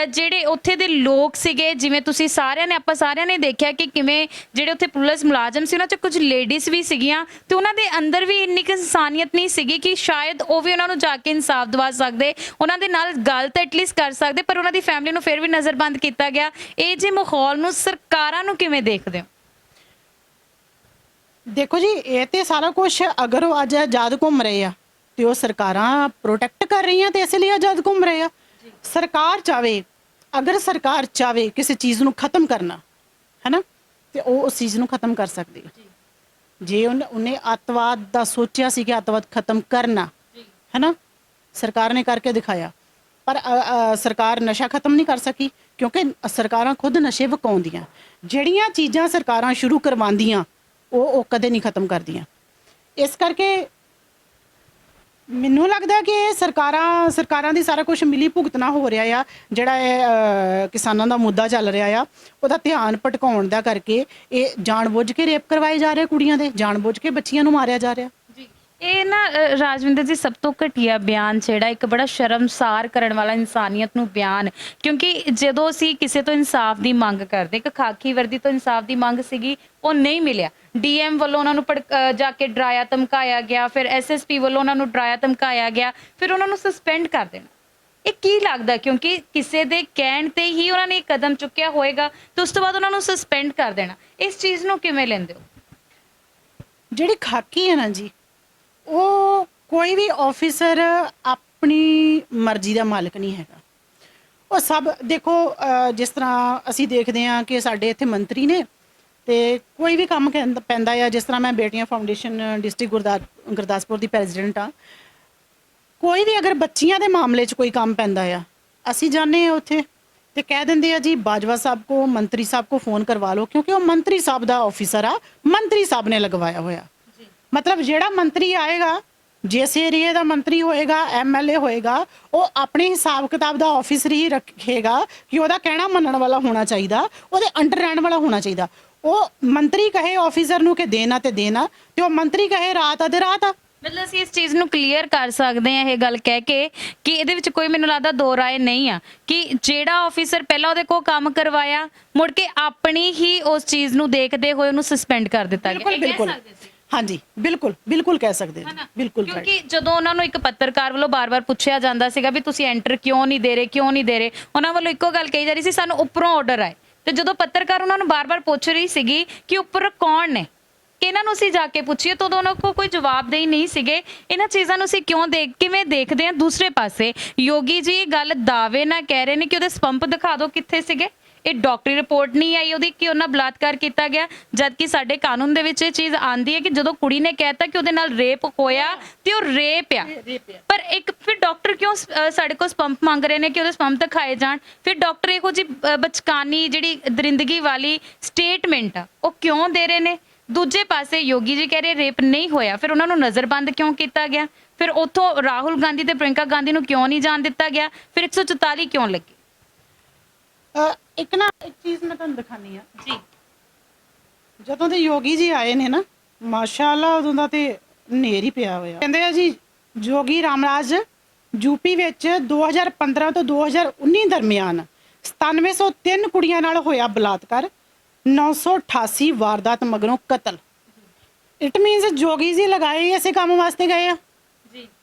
ਜਿਹੜੇ ਉੱਥੇ ਦੇ ਲੋਕ ਸੀਗੇ, ਜਿਵੇਂ ਤੁਸੀਂ ਆਪਾਂ ਸਾਰਿਆਂ ਨੇ ਦੇਖਿਆ ਕਿ ਕਿਵੇਂ ਜਿਹੜੇ ਉੱਥੇ ਪੁਲਿਸ ਮੁਲਾਜ਼ਮ ਸੀ ਉਹਨਾਂ 'ਚ ਕੁਝ ਲੇਡੀਜ਼ ਵੀ ਸੀਗੀਆਂ ਤੇ ਉਹਨਾਂ ਦੇ ਅੰਦਰ ਵੀ ਇੰਨੀ ਕੁ ਇਨਸਾਨੀਅਤ ਨਹੀਂ ਸੀਗੀ ਕਿ ਸ਼ਾਇਦ ਉਹ ਵੀ ਉਹਨਾਂ ਨੂੰ ਜਾ ਕੇ ਇਨਸਾਫ ਦਿਵਾ ਸਕਦੇ, ਉਹਨਾਂ ਦੇ ਨਾਲ ਗੱਲ ਤਾਂ ਐਟਲੀਸਟ ਕਰ ਸਕਦੇ, ਪਰ ਉਹਨਾਂ ਦੀ ਫੈਮਿਲੀ ਨੂੰ ਫਿਰ ਵੀ ਨਜ਼ਰਬੰਦ ਕੀਤਾ ਗਿਆ। ਇਹ ਜੇ ਮਾਹੌਲ ਨੂੰ ਸਰਕਾਰਾਂ ਨੂੰ ਕਿਵੇਂ ਦੇਖਦੇ ਹੋ? ਦੇਖੋ ਜੀ, ਇਹ ਤੇ ਸਾਰਾ ਕੁਝ ਅਗਰ ਉਹ ਅੱਜ ਆਜ਼ਾਦ ਘੁੰਮ ਰਹੇ ਆ ਤੇ ਉਹ ਸਰਕਾਰਾਂ ਪ੍ਰੋਟੈਕਟ ਕਰ ਰਹੀਆਂ ਤੇ ਇਸ ਲਈ ਆਜ਼ਾਦ ਘੁੰਮ ਰਹੇ ਆ। ਸਰਕਾਰ ਚਾਵੇ, ਅਗਰ ਸਰਕਾਰ ਚਾਵੇ ਕਿਸੇ ਚੀਜ਼ ਨੂੰ ਖਤਮ ਕਰਨਾ ਹੈ ਨਾ, ਤੇ ਉਹ ਉਸ ਚੀਜ਼ ਨੂੰ ਖਤਮ ਕਰ ਸਕਦੀ ਹੈ। ਜੇ ਉਹਨੇ ਅੱਤਵਾਦ ਦਾ ਸੋਚਿਆ ਸੀ ਕਿ ਅੱਤਵਾਦ ਖਤਮ ਕਰਨਾ ਹੈ ਨਾ, ਸਰਕਾਰ ਨੇ ਕਰਕੇ ਦਿਖਾਇਆ। ਪਰ ਸਰਕਾਰ ਨਸ਼ਾ ਖਤਮ ਨਹੀਂ ਕਰ ਸਕੀ ਕਿਉਂਕਿ ਸਰਕਾਰਾਂ ਖੁਦ ਨਸ਼ੇ ਵਿਕਾਉਂਦੀਆਂ। ਜਿਹੜੀਆਂ ਚੀਜ਼ਾਂ ਸਰਕਾਰਾਂ ਸ਼ੁਰੂ ਕਰਵਾਉਂਦੀਆਂ ਉਹ ਕਦੇ ਨਹੀਂ ਖਤਮ ਕਰਦੀਆਂ। ਇਸ ਕਰਕੇ ਮੈਨੂੰ ਲੱਗਦਾ ਕਿ ਇਹ ਸਰਕਾਰਾਂ ਦੀ ਸਾਰਾ ਕੁਝ ਮਿਲੀ ਭੁਗਤਣਾ ਹੋ ਰਿਹਾ ਆ। ਜਿਹੜਾ ਇਹ ਕਿਸਾਨਾਂ ਦਾ ਮੁੱਦਾ ਚੱਲ ਰਿਹਾ ਆ, ਉਹਦਾ ਧਿਆਨ ਭਟਕਾਉਣ ਦਾ ਕਰਕੇ ਇਹ ਜਾਣਬੁੱਝ ਕੇ ਰੇਪ ਕਰਵਾਏ ਜਾ ਰਹੇ ਕੁੜੀਆਂ ਦੇ, ਜਾਣਬੁੱਝ ਕੇ ਬੱਚੀਆਂ ਨੂੰ ਮਾਰਿਆ ਜਾ ਰਿਹਾ। ਇਹ ਨਾ ਰਾਜਵਿੰਦਰ ਜੀ ਸਭ ਤੋਂ ਘਟੀਆ ਬਿਆਨ ਜਿਹੜਾ ਇੱਕ ਬੜਾ ਸ਼ਰਮਸਾਰ ਕਰਨ ਵਾਲਾ ਇਨਸਾਨੀਅਤ ਨੂੰ ਬਿਆਨ, ਕਿਉਂਕਿ ਜਦੋਂ ਅਸੀਂ ਕਿਸੇ ਤੋਂ ਇਨਸਾਫ ਦੀ ਮੰਗ ਕਰਦੇ, ਇੱਕ ਖਾਕੀ ਵਰਦੀ ਤੋਂ ਇਨਸਾਫ ਦੀ ਮੰਗ ਸੀਗੀ, ਉਹ ਨਹੀਂ ਮਿਲਿਆ। ਡੀਐਮ ਵੱਲੋਂ ਉਹਨਾਂ ਨੂੰ ਜਾ ਕੇ ਡਰਾਇਆ ਧਮਕਾਇਆ ਗਿਆ, ਫਿਰ ਐਸਐਸਪੀ ਵੱਲੋਂ ਉਹਨਾਂ ਨੂੰ ਡਰਾਇਆ ਧਮਕਾਇਆ ਗਿਆ, ਫਿਰ ਉਹਨਾਂ ਨੂੰ ਸਸਪੈਂਡ ਕਰ ਦੇਣਾ। ਇਹ ਕੀ ਲੱਗਦਾ? ਕਿਉਂਕਿ ਕਿਸੇ ਦੇ ਕਹਿਣ ਤੇ ਹੀ ਉਹਨਾਂ ਨੇ ਕਦਮ ਚੁੱਕਿਆ ਹੋਏਗਾ ਤੇ ਉਸ ਤੋਂ ਬਾਅਦ ਉਹਨਾਂ ਨੂੰ ਸਸਪੈਂਡ ਕਰ ਦੇਣਾ, ਇਸ ਚੀਜ਼ ਨੂੰ ਕਿਵੇਂ ਲੈਂਦੇ ਹੋ? ਜਿਹੜੀ ਖਾਕੀ ਹੈ ਨਾ ਜੀ, ਉਹ ਕੋਈ ਵੀ ਆਫਿਸਰ ਆਪਣੀ ਮਰਜ਼ੀ ਦਾ ਮਾਲਕ ਨਹੀਂ ਹੈਗਾ। ਉਹ ਸਭ ਦੇਖੋ, ਜਿਸ ਤਰ੍ਹਾਂ ਅਸੀਂ ਦੇਖਦੇ ਹਾਂ ਕਿ ਸਾਡੇ ਇੱਥੇ ਮੰਤਰੀ ਨੇ ਤੇ ਕੋਈ ਵੀ ਕੰਮ ਪੈਂਦਾ ਆ, ਜਿਸ ਤਰ੍ਹਾਂ ਮੈਂ ਬੇਟੀਆਂ ਫਾਊਂਡੇਸ਼ਨ ਡਿਸਟ੍ਰਿਕਟ ਗੁਰਦਾਸਪੁਰ ਦੀ ਪ੍ਰੈਜ਼ੀਡੈਂਟ ਆ। ਕੋਈ ਵੀ ਅਗਰ ਬੱਚੀਆਂ ਦੇ ਮਾਮਲੇ 'ਚ ਕੋਈ ਕੰਮ ਪੈਂਦਾ ਆ, ਅਸੀਂ ਜਾਂਦੇ ਹਾਂ ਉੱਥੇ ਤੇ ਕਹਿ ਦਿੰਦੇ ਆ ਜੀ ਬਾਜਵਾ ਸਾਹਿਬ ਕੋ, ਮੰਤਰੀ ਸਾਹਿਬ ਕੋ ਫੋਨ ਕਰਵਾ ਲਓ, ਕਿਉਂਕਿ ਉਹ ਮੰਤਰੀ ਸਾਹਿਬ ਦਾ ਆਫਿਸਰ ਆ, ਮੰਤਰੀ ਸਾਹਿਬ ਨੇ ਲਗਵਾਇਆ ਹੋਇਆ। ਮਤਲਬ ਜਿਹੜਾ ਮੰਤਰੀ ਆਏਗਾ, ਜਿਸ ਏਰੀਏ ਦਾ ਮੰਤਰੀ ਹੋਏਗਾ, ਐਮਐਲਏ ਹੋਏਗਾ, ਉਹ ਆਪਣੇ ਹਿਸਾਬ ਕਿਤਾਬ ਦਾ ਆਫਿਸਰ ਹੀ ਰੱਖੇਗਾ ਕਿ ਉਹਦਾ ਕਹਿਣਾ ਮੰਨਣ ਵਾਲਾ ਹੋਣਾ ਚਾਹੀਦਾ, ਉਹਦੇ ਅੰਡਰ ਰਹਿਣ ਵਾਲਾ ਹੋਣਾ ਚਾਹੀਦਾ। ਉਹ ਮੰਤਰੀ ਕਹੇ ਆਫਿਸਰ ਨੂੰ ਕਿ ਦੇਣਾ ਤੇ ਦੇਣਾ, ਤੇ ਉਹ ਮੰਤਰੀ ਕਹੇ ਰਾਤ ਆ ਤੇ ਰਾਤ ਆ। ਮਤਲਬ ਅਸੀਂ ਇਸ ਚੀਜ਼ ਨੂੰ ਕਲੀਅਰ ਕਰ ਸਕਦੇ ਹਾਂ ਇਹ ਗੱਲ ਕਹਿ ਕੇ ਕਿ ਇਹਦੇ ਵਿੱਚ ਕੋਈ ਮੈਨੂੰ ਲੱਗਦਾ ਦੋ ਰਾਏ ਨਹੀਂ ਆ ਕਿ ਜਿਹੜਾ ਆਫਿਸਰ ਪਹਿਲਾਂ ਉਹਦੇ ਕੋਲ ਕੰਮ ਕਰਵਾਇਆ, ਮੁੜ ਕੇ ਆਪਣੀ ਹੀ ਉਸ ਚੀਜ਼ ਨੂੰ ਦੇਖਦੇ ਹੋਏ ਉਹਨੂੰ ਸਸਪੈਂਡ ਕਰ ਦਿੱਤਾ ਗਿਆ। ਬਿਲਕੁਲ ਹਾਂਜੀ, ਬਿਲਕੁਲ ਕਹਿ ਸਕਦੇ ਹਾਂ, ਬਿਲਕੁਲ। ਕਿਉਂਕਿ ਜਦੋਂ ਉਹਨਾਂ ਨੂੰ ਇੱਕ ਪੱਤਰਕਾਰ ਵੱਲੋਂ ਬਾਰ-ਬਾਰ ਪੁੱਛਿਆ ਜਾਂਦਾ ਸੀਗਾ ਵੀ ਤੁਸੀਂ ਐਂਟਰ ਕਿਉਂ ਨਹੀਂ ਦੇ ਰਹੇ, ਉਹਨਾਂ ਵੱਲੋਂ ਇੱਕੋ ਗੱਲ ਕਹੀ ਜਾ ਰਹੀ ਸੀ, ਸਾਨੂੰ ਉੱਪਰੋਂ ਆਰਡਰ ਆਏ। ਤੇ ਜਦੋਂ ਪੱਤਰਕਾਰ ਉਹਨਾਂ ਨੂੰ ਬਾਰ-ਬਾਰ ਪੁੱਛ ਰਹੀ ਸੀਗੀ ਕਿ ਉੱਪਰ ਕੌਣ ਨੇ, ਕਿ ਇਹਨਾਂ ਨੂੰ ਅਸੀਂ ਜਾ ਕੇ ਪੁੱਛੀਏ, ਤਾਂ ਉਹਨਾਂ ਕੋਲ ਕੋਈ ਜਵਾਬਦੇਹੀ ਨਹੀਂ ਸੀਗੇ। ਇਹਨਾਂ ਚੀਜ਼ਾਂ ਨੂੰ ਅਸੀਂ ਕਿਵੇਂ ਦੇਖਦੇ ਹਾਂ? ਦੂਸਰੇ ਪਾਸੇ ਯੋਗੀ ਜੀ ਗੱਲ ਦਾਅਵੇ ਨਾਲ ਕਹਿ ਰਹੇ ਨੇ ਕਿ ਉਹਦੇ ਸਪੰਪ ਦਿਖਾ ਦਿਓ ਕਿੱਥੇ ਸੀਗੇ। ਇਹ ਡਾਕਟਰੀ ਰਿਪੋਰਟ ਨਹੀਂ ਆਈ ਉਹਦੀ ਕਿ ਉਹਨਾਂ ਬਲਾਤਕਾਰ ਕੀਤਾ ਗਿਆ, ਜਦ ਕਿ ਸਾਡੇ ਕਾਨੂੰਨ ਦੇ ਵਿੱਚ ਇਹ ਚੀਜ਼ ਆਂਦੀ ਹੈ ਕਿ ਜਦੋਂ ਕੁੜੀ ਨੇ ਕਹਿਤਾ ਕਿ ਉਹਦੇ ਨਾਲ ਰੇਪ ਹੋਇਆ ਤੇ ਉਹ ਰੇਪ ਆ, ਪਰ ਫਿਰ ਡਾਕਟਰ ਕਿਉਂ ਸਾਡੇ ਕੋਲ ਸਪੰਪ ਮੰਗ ਰਹੇ ਨੇ ਕਿ ਉਹਦੇ ਸਪੰਪ ਦਿਖਾਏ ਜਾਣ? ਫਿਰ ਡਾਕਟਰ ਇਹੋ ਜਿਹੀ ਬਚਕਾਨੀ ਜਿਹੜੀ ਦਰਿੰਦਗੀ ਵਾਲੀ ਸਟੇਟਮੈਂਟ ਆ ਉਹ ਕਿਉਂ ਦੇ ਰਹੇ ਨੇ? ਦੂਜੇ ਪਾਸੇ ਯੋਗੀ ਜੀ ਕਹਿ ਰਹੇ ਰੇਪ ਨਹੀਂ ਹੋਇਆ, ਫਿਰ ਉਹਨਾਂ ਨੂੰ ਨਜ਼ਰਬੰਦ ਕਿਉਂ ਕੀਤਾ ਗਿਆ? ਫਿਰ ਉੱਥੋਂ ਰਾਹੁਲ ਗਾਂਧੀ ਤੇ ਪ੍ਰਿੰਕਾ ਗਾਂਧੀ ਨੂੰ ਕਿਉਂ ਨਹੀਂ ਜਾਣ ਦਿੱਤਾ ਗਿਆ? ਫਿਰ 144 ਕਿਉਂ ਲੱਗੀ? ਇੱਕ ਚੀਜ਼ ਮੈਂ ਤੁਹਾਨੂੰ ਦਿਖਾਨੀ ਆ ਜੀ। ਜਦੋਂ ਦੇ ਯੋਗੀ ਜੀ ਆਏ ਨੇ ਨਾ, ਮਾਸ਼ਾਅੱਲਾ, ਉਦੋਂ ਦਾ ਤੇ ਨੇਰ ਹੀ ਪਿਆ ਹੋਇਆ। ਕਹਿੰਦੇ ਆ ਜੀ ਯੋਗੀ ਰਾਮਰਾਜ ਯੂਪੀ ਵਿੱਚ 2015 ਤੋਂ 2019 ਦਰਮਿਆਨ 9703 ਕੁੜੀਆਂ ਨਾਲ ਹੋਇਆ ਬਲਾਤਕਾਰ, 988 ਵਾਰਦਾਤ ਮਗਰੋਂ ਕਤਲ। ਇਟ ਮੀਨਸ ਯੋਗੀ ਜੀ ਲਗਾਏ ਇਸੇ ਕੰਮ ਵਾਸਤੇ ਗਏ ਆ,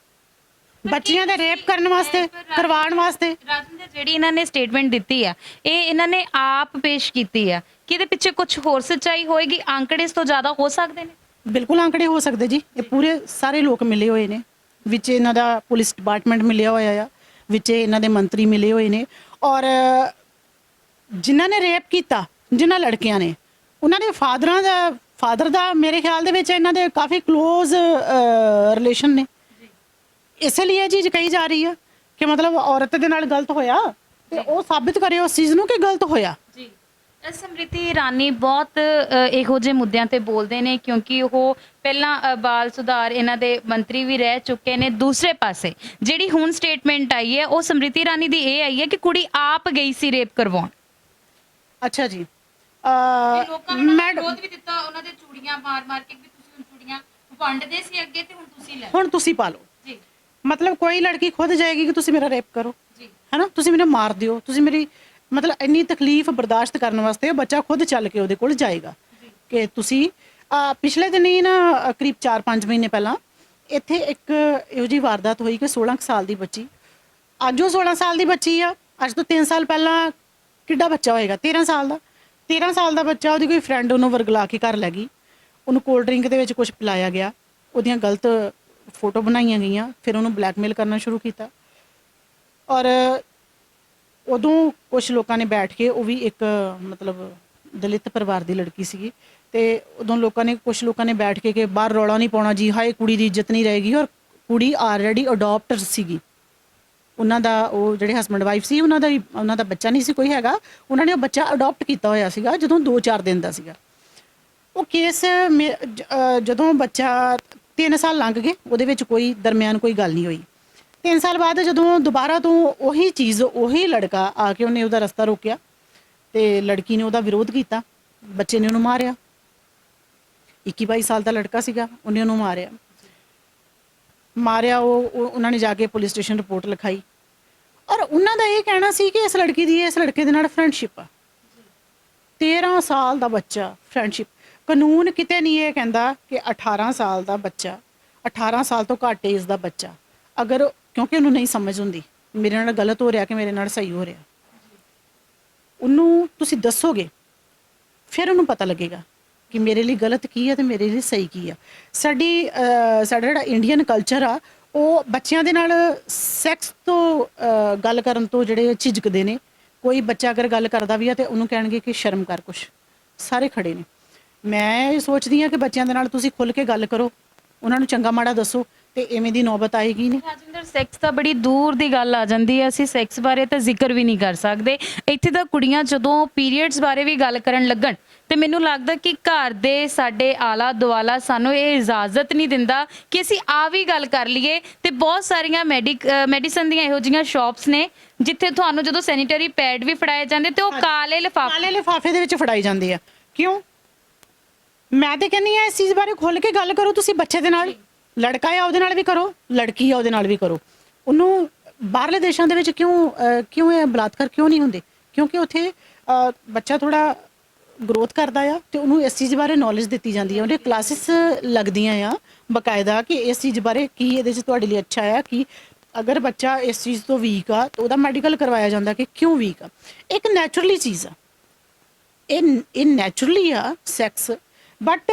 ਬੱਚੀਆਂ ਦੇ ਰੇਪ ਕਰਨ ਵਾਸਤੇ, ਕਰਵਾਉਣ ਵਾਸਤੇ। ਰਾਜਿੰਦਰ, ਜਿਹੜੀ ਇਹਨਾਂ ਨੇ ਸਟੇਟਮੈਂਟ ਦਿੱਤੀ ਆ, ਇਹ ਇਹਨਾਂ ਨੇ ਆਪ ਪੇਸ਼ ਕੀਤੀ ਆ ਕਿ ਇਹਦੇ ਪਿੱਛੇ ਕੁਝ ਹੋਰ ਸੱਚਾਈ ਹੋਏਗੀ? ਆંકੜੇ ਇਸ ਤੋਂ ਜ਼ਿਆਦਾ ਹੋ ਸਕਦੇ ਨੇ? ਬਿਲਕੁਲ ਆંકੜੇ ਹੋ ਸਕਦੇ ਜੀ। ਇਹ ਪੂਰੇ ਸਾਰੇ ਲੋਕ ਮਿਲੇ ਹੋਏ ਨੇ, ਵਿੱਚ ਇਹਨਾਂ ਦਾ ਪੁਲਿਸ ਡਿਪਾਰਟਮੈਂਟ ਮਿਲਿਆ ਹੋਇਆ ਆ, ਵਿੱਚ ਇਹਨਾਂ ਦੇ ਮੰਤਰੀ ਮਿਲੇ ਹੋਏ ਨੇ, ਔਰ ਜਿਨ੍ਹਾਂ ਨੇ ਰੇਪ ਕੀਤਾ, ਜਿਨ੍ਹਾਂ ਲੜਕੀਆਂ ਨੇ, ਉਹਨਾਂ ਦੇ ਫਾਦਰ ਦਾ ਮੇਰੇ ਖਿਆਲ ਦੇ ਵਿੱਚ ਇਹਨਾਂ ਦੇ ਕਾਫੀ ਕਲੋਜ਼ ਰਿਲੇਸ਼ਨ ਨੇ। ਇਸੇ ਲਈ ਇਹ ਚੀਜ਼ ਕਹੀ ਜਾ ਰਹੀ ਆ ਕਿ ਮਤਲਬ ਔਰਤ ਦੇ ਨਾਲ ਗਲਤ ਹੋਇਆ ਤੇ ਉਹ ਸਾਬਿਤ ਕਰੇ ਉਸ ਚੀਜ਼ ਨੂੰ ਕਿ ਗਲਤ ਹੋਇਆ। ਜੀ ਸਮ੍ਰਿਤੀ ਇਰਾਨੀ ਬਹੁਤ ਇਹੋ ਜਿਹੇ ਮੁੱਦਿਆਂ ਤੇ ਬੋਲਦੇ ਨੇ ਕਿਉਂਕਿ ਉਹ ਪਹਿਲਾਂ ਬਾਲ ਸੁਧਾਰ ਇਹਨਾਂ ਦੇ ਮੰਤਰੀ ਵੀ ਰਹਿ ਚੁੱਕੇ ਨੇ। ਦੂਸਰੇ ਪਾਸੇ ਜਿਹੜੀ ਹੁਣ ਸਟੇਟਮੈਂਟ ਆਈ ਹੈ ਉਹ ਸਮ੍ਰਿਤੀ ਇਰਾਨੀ ਦੀ ਇਹ ਆਈ ਹੈ ਕਿ ਕੁੜੀ ਆਪ ਗਈ ਸੀ ਰੇਪ ਕਰਵਾਉਣ। ਅੱਛਾ ਜੀ। ਲੋਕਾਂ ਨੇ ਵਿਰੋਧ ਵੀ ਦਿੱਤਾ, ਉਹਨਾਂ ਦੇ ਚੂੜੀਆਂ ਮਾਰ ਕੇ ਵੀ ਤੁਸੀਂ ਹੁਣ ਚੂੜੀਆਂ ਵੰਡਦੇ ਸੀ ਅੱਗੇ ਤੇ ਹੁਣ ਤੁਸੀਂ ਲੈ ਹੁਣ ਤੁਸੀਂ ਪਾ ਲਓ ਜੀ। ਮਤਲਬ ਕੋਈ ਲੜਕੀ ਖੁਦ ਜਾਏਗੀ ਕਿ ਤੁਸੀਂ ਮੇਰਾ ਰੇਪ ਕਰੋ ਜੀ, ਹੈਨਾ, ਤੁਸੀਂ ਮੈਨੂੰ ਮਾਰ ਦਿਓ, ਤੁਸੀਂ ਮੇਰੀ ਮਤਲਬ ਇੰਨੀ ਤਕਲੀਫ ਬਰਦਾਸ਼ਤ ਕਰਨ ਵਾਸਤੇ ਉਹ ਬੱਚਾ ਖੁਦ ਚੱਲ ਕੇ ਉਹਦੇ ਕੋਲ ਜਾਏਗਾ ਕਿ ਤੁਸੀਂ ਪਿਛਲੇ ਦਿਨੀ ਨਾ ਕਰੀਬ 4-5 ਮਹੀਨੇ ਪਹਿਲਾਂ ਇੱਥੇ ਇੱਕ ਇਹੋ ਜਿਹੀ ਵਾਰਦਾਤ ਹੋਈ ਕਿ 16 ਸਾਲ ਦੀ ਬੱਚੀ, ਅੱਜ ਉਹ 16 ਸਾਲ ਦੀ ਬੱਚੀ ਆ, ਅੱਜ ਤੋਂ 3 ਸਾਲ ਪਹਿਲਾਂ ਕਿੱਡਾ ਬੱਚਾ ਹੋਏਗਾ 13 ਸਾਲ ਦਾ। 13 ਸਾਲ ਦਾ ਬੱਚਾ, ਉਹਦੀ ਕੋਈ ਫਰੈਂਡ ਉਹਨੂੰ ਵਰਗਲਾ ਕੇ ਘਰ ਲੈ ਗਈ, ਉਹਨੂੰ ਕੋਲਡ ਡਰਿੰਕ ਦੇ ਵਿੱਚ ਕੁਝ ਪਿਲਾਇਆ ਗਿਆ, ਉਹਦੀਆਂ ਗਲਤ ਫੋਟੋ ਬਣਾਈਆਂ ਗਈਆਂ, ਫਿਰ ਉਹਨੂੰ ਬਲੈਕਮੇਲ ਕਰਨਾ ਸ਼ੁਰੂ ਕੀਤਾ। ਔਰ ਉਦੋਂ ਕੁਝ ਲੋਕਾਂ ਨੇ ਬੈਠ ਕੇ, ਉਹ ਵੀ ਇੱਕ ਮਤਲਬ ਦਲਿਤ ਪਰਿਵਾਰ ਦੀ ਲੜਕੀ ਸੀਗੀ, ਤੇ ਉਦੋਂ ਕੁਝ ਲੋਕਾਂ ਨੇ ਬੈਠ ਕੇ ਕਿ ਬਾਹਰ ਰੌਲਾ ਨਹੀਂ ਪਾਉਣਾ ਜੀ, ਹਾਏ ਕੁੜੀ ਦੀ ਇੱਜ਼ਤ ਨਹੀਂ ਰਹੇਗੀ। ਔਰ ਕੁੜੀ ਆਲਰੇਡੀ ਅਡਾਪਟਰ ਸੀਗੀ, ਉਹਨਾਂ ਦਾ ਉਹ ਜਿਹੜੇ ਹਸਬੈਂਡ ਵਾਈਫ ਸੀ ਉਹਨਾਂ ਦਾ ਬੱਚਾ ਨਹੀਂ ਸੀ ਕੋਈ ਹੈਗਾ, ਉਹਨਾਂ ਨੇ ਉਹ ਬੱਚਾ ਅਡਾਪਟ ਕੀਤਾ ਹੋਇਆ ਸੀਗਾ ਜਦੋਂ 2-4 ਦਿਨ ਦਾ ਸੀਗਾ। ਉਹ ਕੇਸ ਜਦੋਂ ਬੱਚਾ 3 ਸਾਲ ਲੰਘ ਗਏ, ਉਹਦੇ ਵਿੱਚ ਕੋਈ ਦਰਮਿਆਨ ਕੋਈ ਗੱਲ ਨਹੀਂ ਹੋਈ। 3 ਸਾਲ ਬਾਅਦ ਜਦੋਂ ਦੁਬਾਰਾ ਤੋਂ ਉਹੀ ਚੀਜ਼, ਉਹੀ ਲੜਕਾ ਆ ਕੇ ਉਹਨੇ ਉਹਦਾ ਰਸਤਾ ਰੋਕਿਆ ਤੇ ਲੜਕੀ ਨੇ ਉਹਦਾ ਵਿਰੋਧ ਕੀਤਾ, ਬੱਚੇ ਨੇ ਉਹਨੂੰ ਮਾਰਿਆ। 21-22 ਸਾਲ ਦਾ ਲੜਕਾ ਸੀਗਾ, ਉਹਨੇ ਉਹਨੂੰ ਮਾਰਿਆ। ਉਹਨਾਂ ਨੇ ਜਾ ਕੇ ਪੁਲਿਸ ਸਟੇਸ਼ਨ ਰਿਪੋਰਟ ਲਿਖਾਈ ਔਰ ਉਹਨਾਂ ਦਾ ਇਹ ਕਹਿਣਾ ਸੀ ਕਿ ਇਸ ਲੜਕੀ ਦੀ ਇਸ ਲੜਕੇ ਦੇ ਨਾਲ ਫਰੈਂਡਸ਼ਿਪ ਆ। 13 ਸਾਲ ਦਾ ਬੱਚਾ, ਫਰੈਂਡਸ਼ਿਪ। ਕਾਨੂੰਨ ਕਿਤੇ ਨਹੀਂ ਇਹ ਕਹਿੰਦਾ ਕਿ 18 ਸਾਲ ਦਾ ਬੱਚਾ, 18 ਸਾਲ ਤੋਂ ਘੱਟ ਏਜ ਦਾ ਬੱਚਾ, ਅਗਰ ਕਿਉਂਕਿ ਉਹਨੂੰ ਨਹੀਂ ਸਮਝ ਹੁੰਦੀ ਮੇਰੇ ਨਾਲ ਗਲਤ ਹੋ ਰਿਹਾ ਕਿ ਮੇਰੇ ਨਾਲ ਸਹੀ ਹੋ ਰਿਹਾ, ਉਹਨੂੰ ਤੁਸੀਂ ਦੱਸੋਗੇ ਫਿਰ ਉਹਨੂੰ ਪਤਾ ਲੱਗੇਗਾ ਕਿ ਮੇਰੇ ਲਈ ਗਲਤ ਕੀ ਹੈ ਤੇ ਮੇਰੇ ਲਈ ਸਹੀ ਕੀ ਆ। ਸਾਡਾ ਜਿਹੜਾ ਇੰਡੀਅਨ ਕਲਚਰ ਆ, ਉਹ ਬੱਚਿਆਂ ਦੇ ਨਾਲ ਸੈਕਸ ਤੋਂ ਗੱਲ ਕਰਨ ਤੋਂ ਜਿਹੜੇ ਝਿਜਕਦੇ ਨੇ। ਕੋਈ ਬੱਚਾ ਅਗਰ ਗੱਲ ਕਰਦਾ ਵੀ ਆ ਤੇ ਉਹਨੂੰ ਕਹਿਣਗੇ ਕਿ ਸ਼ਰਮ ਕਰ, ਕੁਛ ਸਾਰੇ ਖੜੇ ਨੇ। ਮੈਂ ਇਹ ਸੋਚਦੀ ਹਾਂ ਕਿ ਬੱਚਿਆਂ ਦੇ ਨਾਲ ਤੁਸੀਂ ਖੁੱਲ੍ਹ ਕੇ ਗੱਲ ਕਰੋ, ਉਹਨਾਂ ਨੂੰ ਚੰਗਾ ਮਾੜਾ ਦੱਸੋ ਤੇ ਐਵੇਂ ਦੀ ਨੌਬਤ ਆਏਗੀ ਨਹੀਂ। ਰਾਜਿੰਦਰ, ਸੈਕਸ ਤਾਂ ਬੜੀ ਦੂਰ ਦੀ ਗੱਲ ਆ ਜਾਂਦੀ ਹੈ, ਅਸੀਂ ਸੈਕਸ ਬਾਰੇ ਤਾਂ ਜ਼ਿਕਰ ਵੀ ਨਹੀਂ ਕਰ ਸਕਦੇ। ਇੱਥੇ ਤਾਂ ਕੁੜੀਆਂ ਜਦੋਂ ਪੀਰੀਅਡਸ ਬਾਰੇ ਵੀ ਗੱਲ ਕਰਨ ਲੱਗਣ ਤੇ ਮੈਨੂੰ ਲੱਗਦਾ ਕਿ ਘਰ ਦੇ ਸਾਡੇ ਆਲਾ ਦੁਆਲਾ ਸਾਨੂੰ ਇਹ ਇਜਾਜ਼ਤ ਨਹੀਂ ਦਿੰਦਾ ਕਿ ਅਸੀਂ ਆ ਵੀ ਗੱਲ ਕਰ ਲਈਏ। ਤੇ ਬਹੁਤ ਸਾਰੀਆਂ ਮੈਡੀਸਨ ਦੀਆਂ ਇਹੋ ਜਿਹੀਆਂ ਸ਼ਾਪਸ ਨੇ ਜਿੱਥੇ ਤੁਹਾਨੂੰ ਜਦੋਂ ਸੈਨੀਟਰੀ ਪੈਡ ਵੀ ਫੜਾਏ ਜਾਂਦੇ ਤੇ ਉਹ ਕਾਲੇ ਲਿਫਾਫੇ ਦੇ ਵਿੱਚ ਫੜਾਈ ਜਾਂਦੇ ਆ। ਕਿਉਂ? ਮੈਂ ਤੇ ਕਹਿੰਦੀ ਆ ਇਸ ਚੀਜ਼ ਬਾਰੇ ਖੁੱਲ੍ਹ ਕੇ ਗੱਲ ਕਰੋ ਤੁਸੀਂ ਬੱਚੇ ਦੇ ਨਾਲ। ਲੜਕਾ ਆ ਉਹਦੇ ਨਾਲ ਵੀ ਕਰੋ, ਲੜਕੀ ਆ ਉਹਦੇ ਨਾਲ ਵੀ ਕਰੋ। ਉਹਨੂੰ ਬਾਹਰਲੇ ਦੇਸ਼ਾਂ ਦੇ ਵਿੱਚ ਕਿਉਂ ਇਹ ਬਲਾਤਕਾਰ ਕਿਉਂ ਨਹੀਂ ਹੁੰਦੇ? ਕਿਉਂਕਿ ਉੱਥੇ ਬੱਚਾ ਥੋੜਾ ਗਰੋਥ ਕਰਦਾ ਆ ਤੇ ਉਹਨੂੰ ਇਸ ਚੀਜ਼ ਬਾਰੇ ਨੌਲੇਜ ਦਿੱਤੀ ਜਾਂਦੀ ਹੈ, ਉਹਦੇ ਕਲਾਸਿਸ ਲੱਗਦੀਆਂ ਆ ਬਕਾਇਦਾ ਕਿ ਇਸ ਚੀਜ਼ ਬਾਰੇ ਕੀ ਇਹਦੇ 'ਚ ਤੁਹਾਡੇ ਲਈ ਅੱਛਾ ਆ। ਕਿ ਅਗਰ ਬੱਚਾ ਇਸ ਚੀਜ਼ ਤੋਂ ਵੀਕ ਆ ਤਾਂ ਉਹਦਾ ਮੈਡੀਕਲ ਕਰਵਾਇਆ ਜਾਂਦਾ ਕਿ ਕਿਉਂ ਵੀਕ ਆ। ਇੱਕ ਨੈਚੁਰਲੀ ਚੀਜ਼ ਆ, ਇਹ ਨੈਚੁਰਲੀ ਆ ਸੈਕਸ, ਬਟ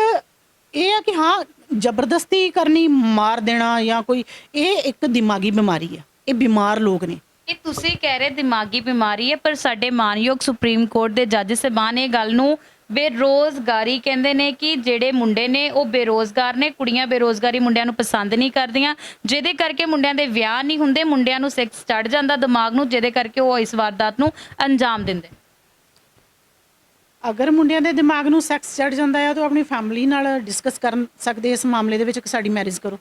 ਇਹ ਆ ਕਿ ਹਾਂ ਜ਼ਬਰਦਸਤੀ ਕਰਨੀ, ਮਾਰ ਦੇਣਾ ਜਾਂ ਕੋਈ, ਇਹ ਇੱਕ ਦਿਮਾਗੀ ਬਿਮਾਰੀ ਆ, ਇਹ ਬਿਮਾਰ ਲੋਕ ਨੇ। ਇਹ ਤੁਸੀਂ ਕਹਿ ਰਹੇ ਦਿਮਾਗੀ ਬਿਮਾਰੀ ਹੈ, ਪਰ ਸਾਡੇ ਮਾਨਯੋਗ ਸੁਪਰੀਮ ਕੋਰਟ ਦੇ ਜੱਜ ਸਾਹਿਬਾਨ ਇਹ ਗੱਲ ਨੂੰ ਬੇਰੋਜ਼ਗਾਰੀ ਕਹਿੰਦੇ ਨੇ ਕਿ ਜਿਹੜੇ ਮੁੰਡੇ ਨੇ ਉਹ ਬੇਰੋਜ਼ਗਾਰ ਨੇ, ਕੁੜੀਆਂ ਬੇਰੋਜ਼ਗਾਰੀ ਮੁੰਡਿਆਂ ਨੂੰ ਪਸੰਦ ਨਹੀਂ ਕਰਦੀਆਂ, ਜਿਹਦੇ ਕਰਕੇ ਮੁੰਡਿਆਂ ਦੇ ਵਿਆਹ ਨਹੀਂ ਹੁੰਦੇ, ਮੁੰਡਿਆਂ ਨੂੰ ਸੈਕਸ ਚੜ ਜਾਂਦਾ ਦਿਮਾਗ ਨੂੰ, ਜਿਹਦੇ ਕਰਕੇ ਉਹ ਇਸ ਵਾਰਦਾਤ ਨੂੰ ਅੰਜਾਮ ਦਿੰਦੇ। ਅਗਰ ਮੁੰਡਿਆਂ ਦੇ ਦਿਮਾਗ ਨੂੰ ਸੈਕਸ ਚੜ ਜਾਂਦਾ ਆ ਤਾਂ ਆਪਣੀ ਫੈਮਿਲੀ ਨਾਲ ਡਿਸਕਸ ਕਰ ਸਕਦੇ ਇਸ ਮਾਮਲੇ ਦੇ ਵਿੱਚ ਕਿ ਸਾਡੀ ਮੈਰਿਜ ਕਰੋ,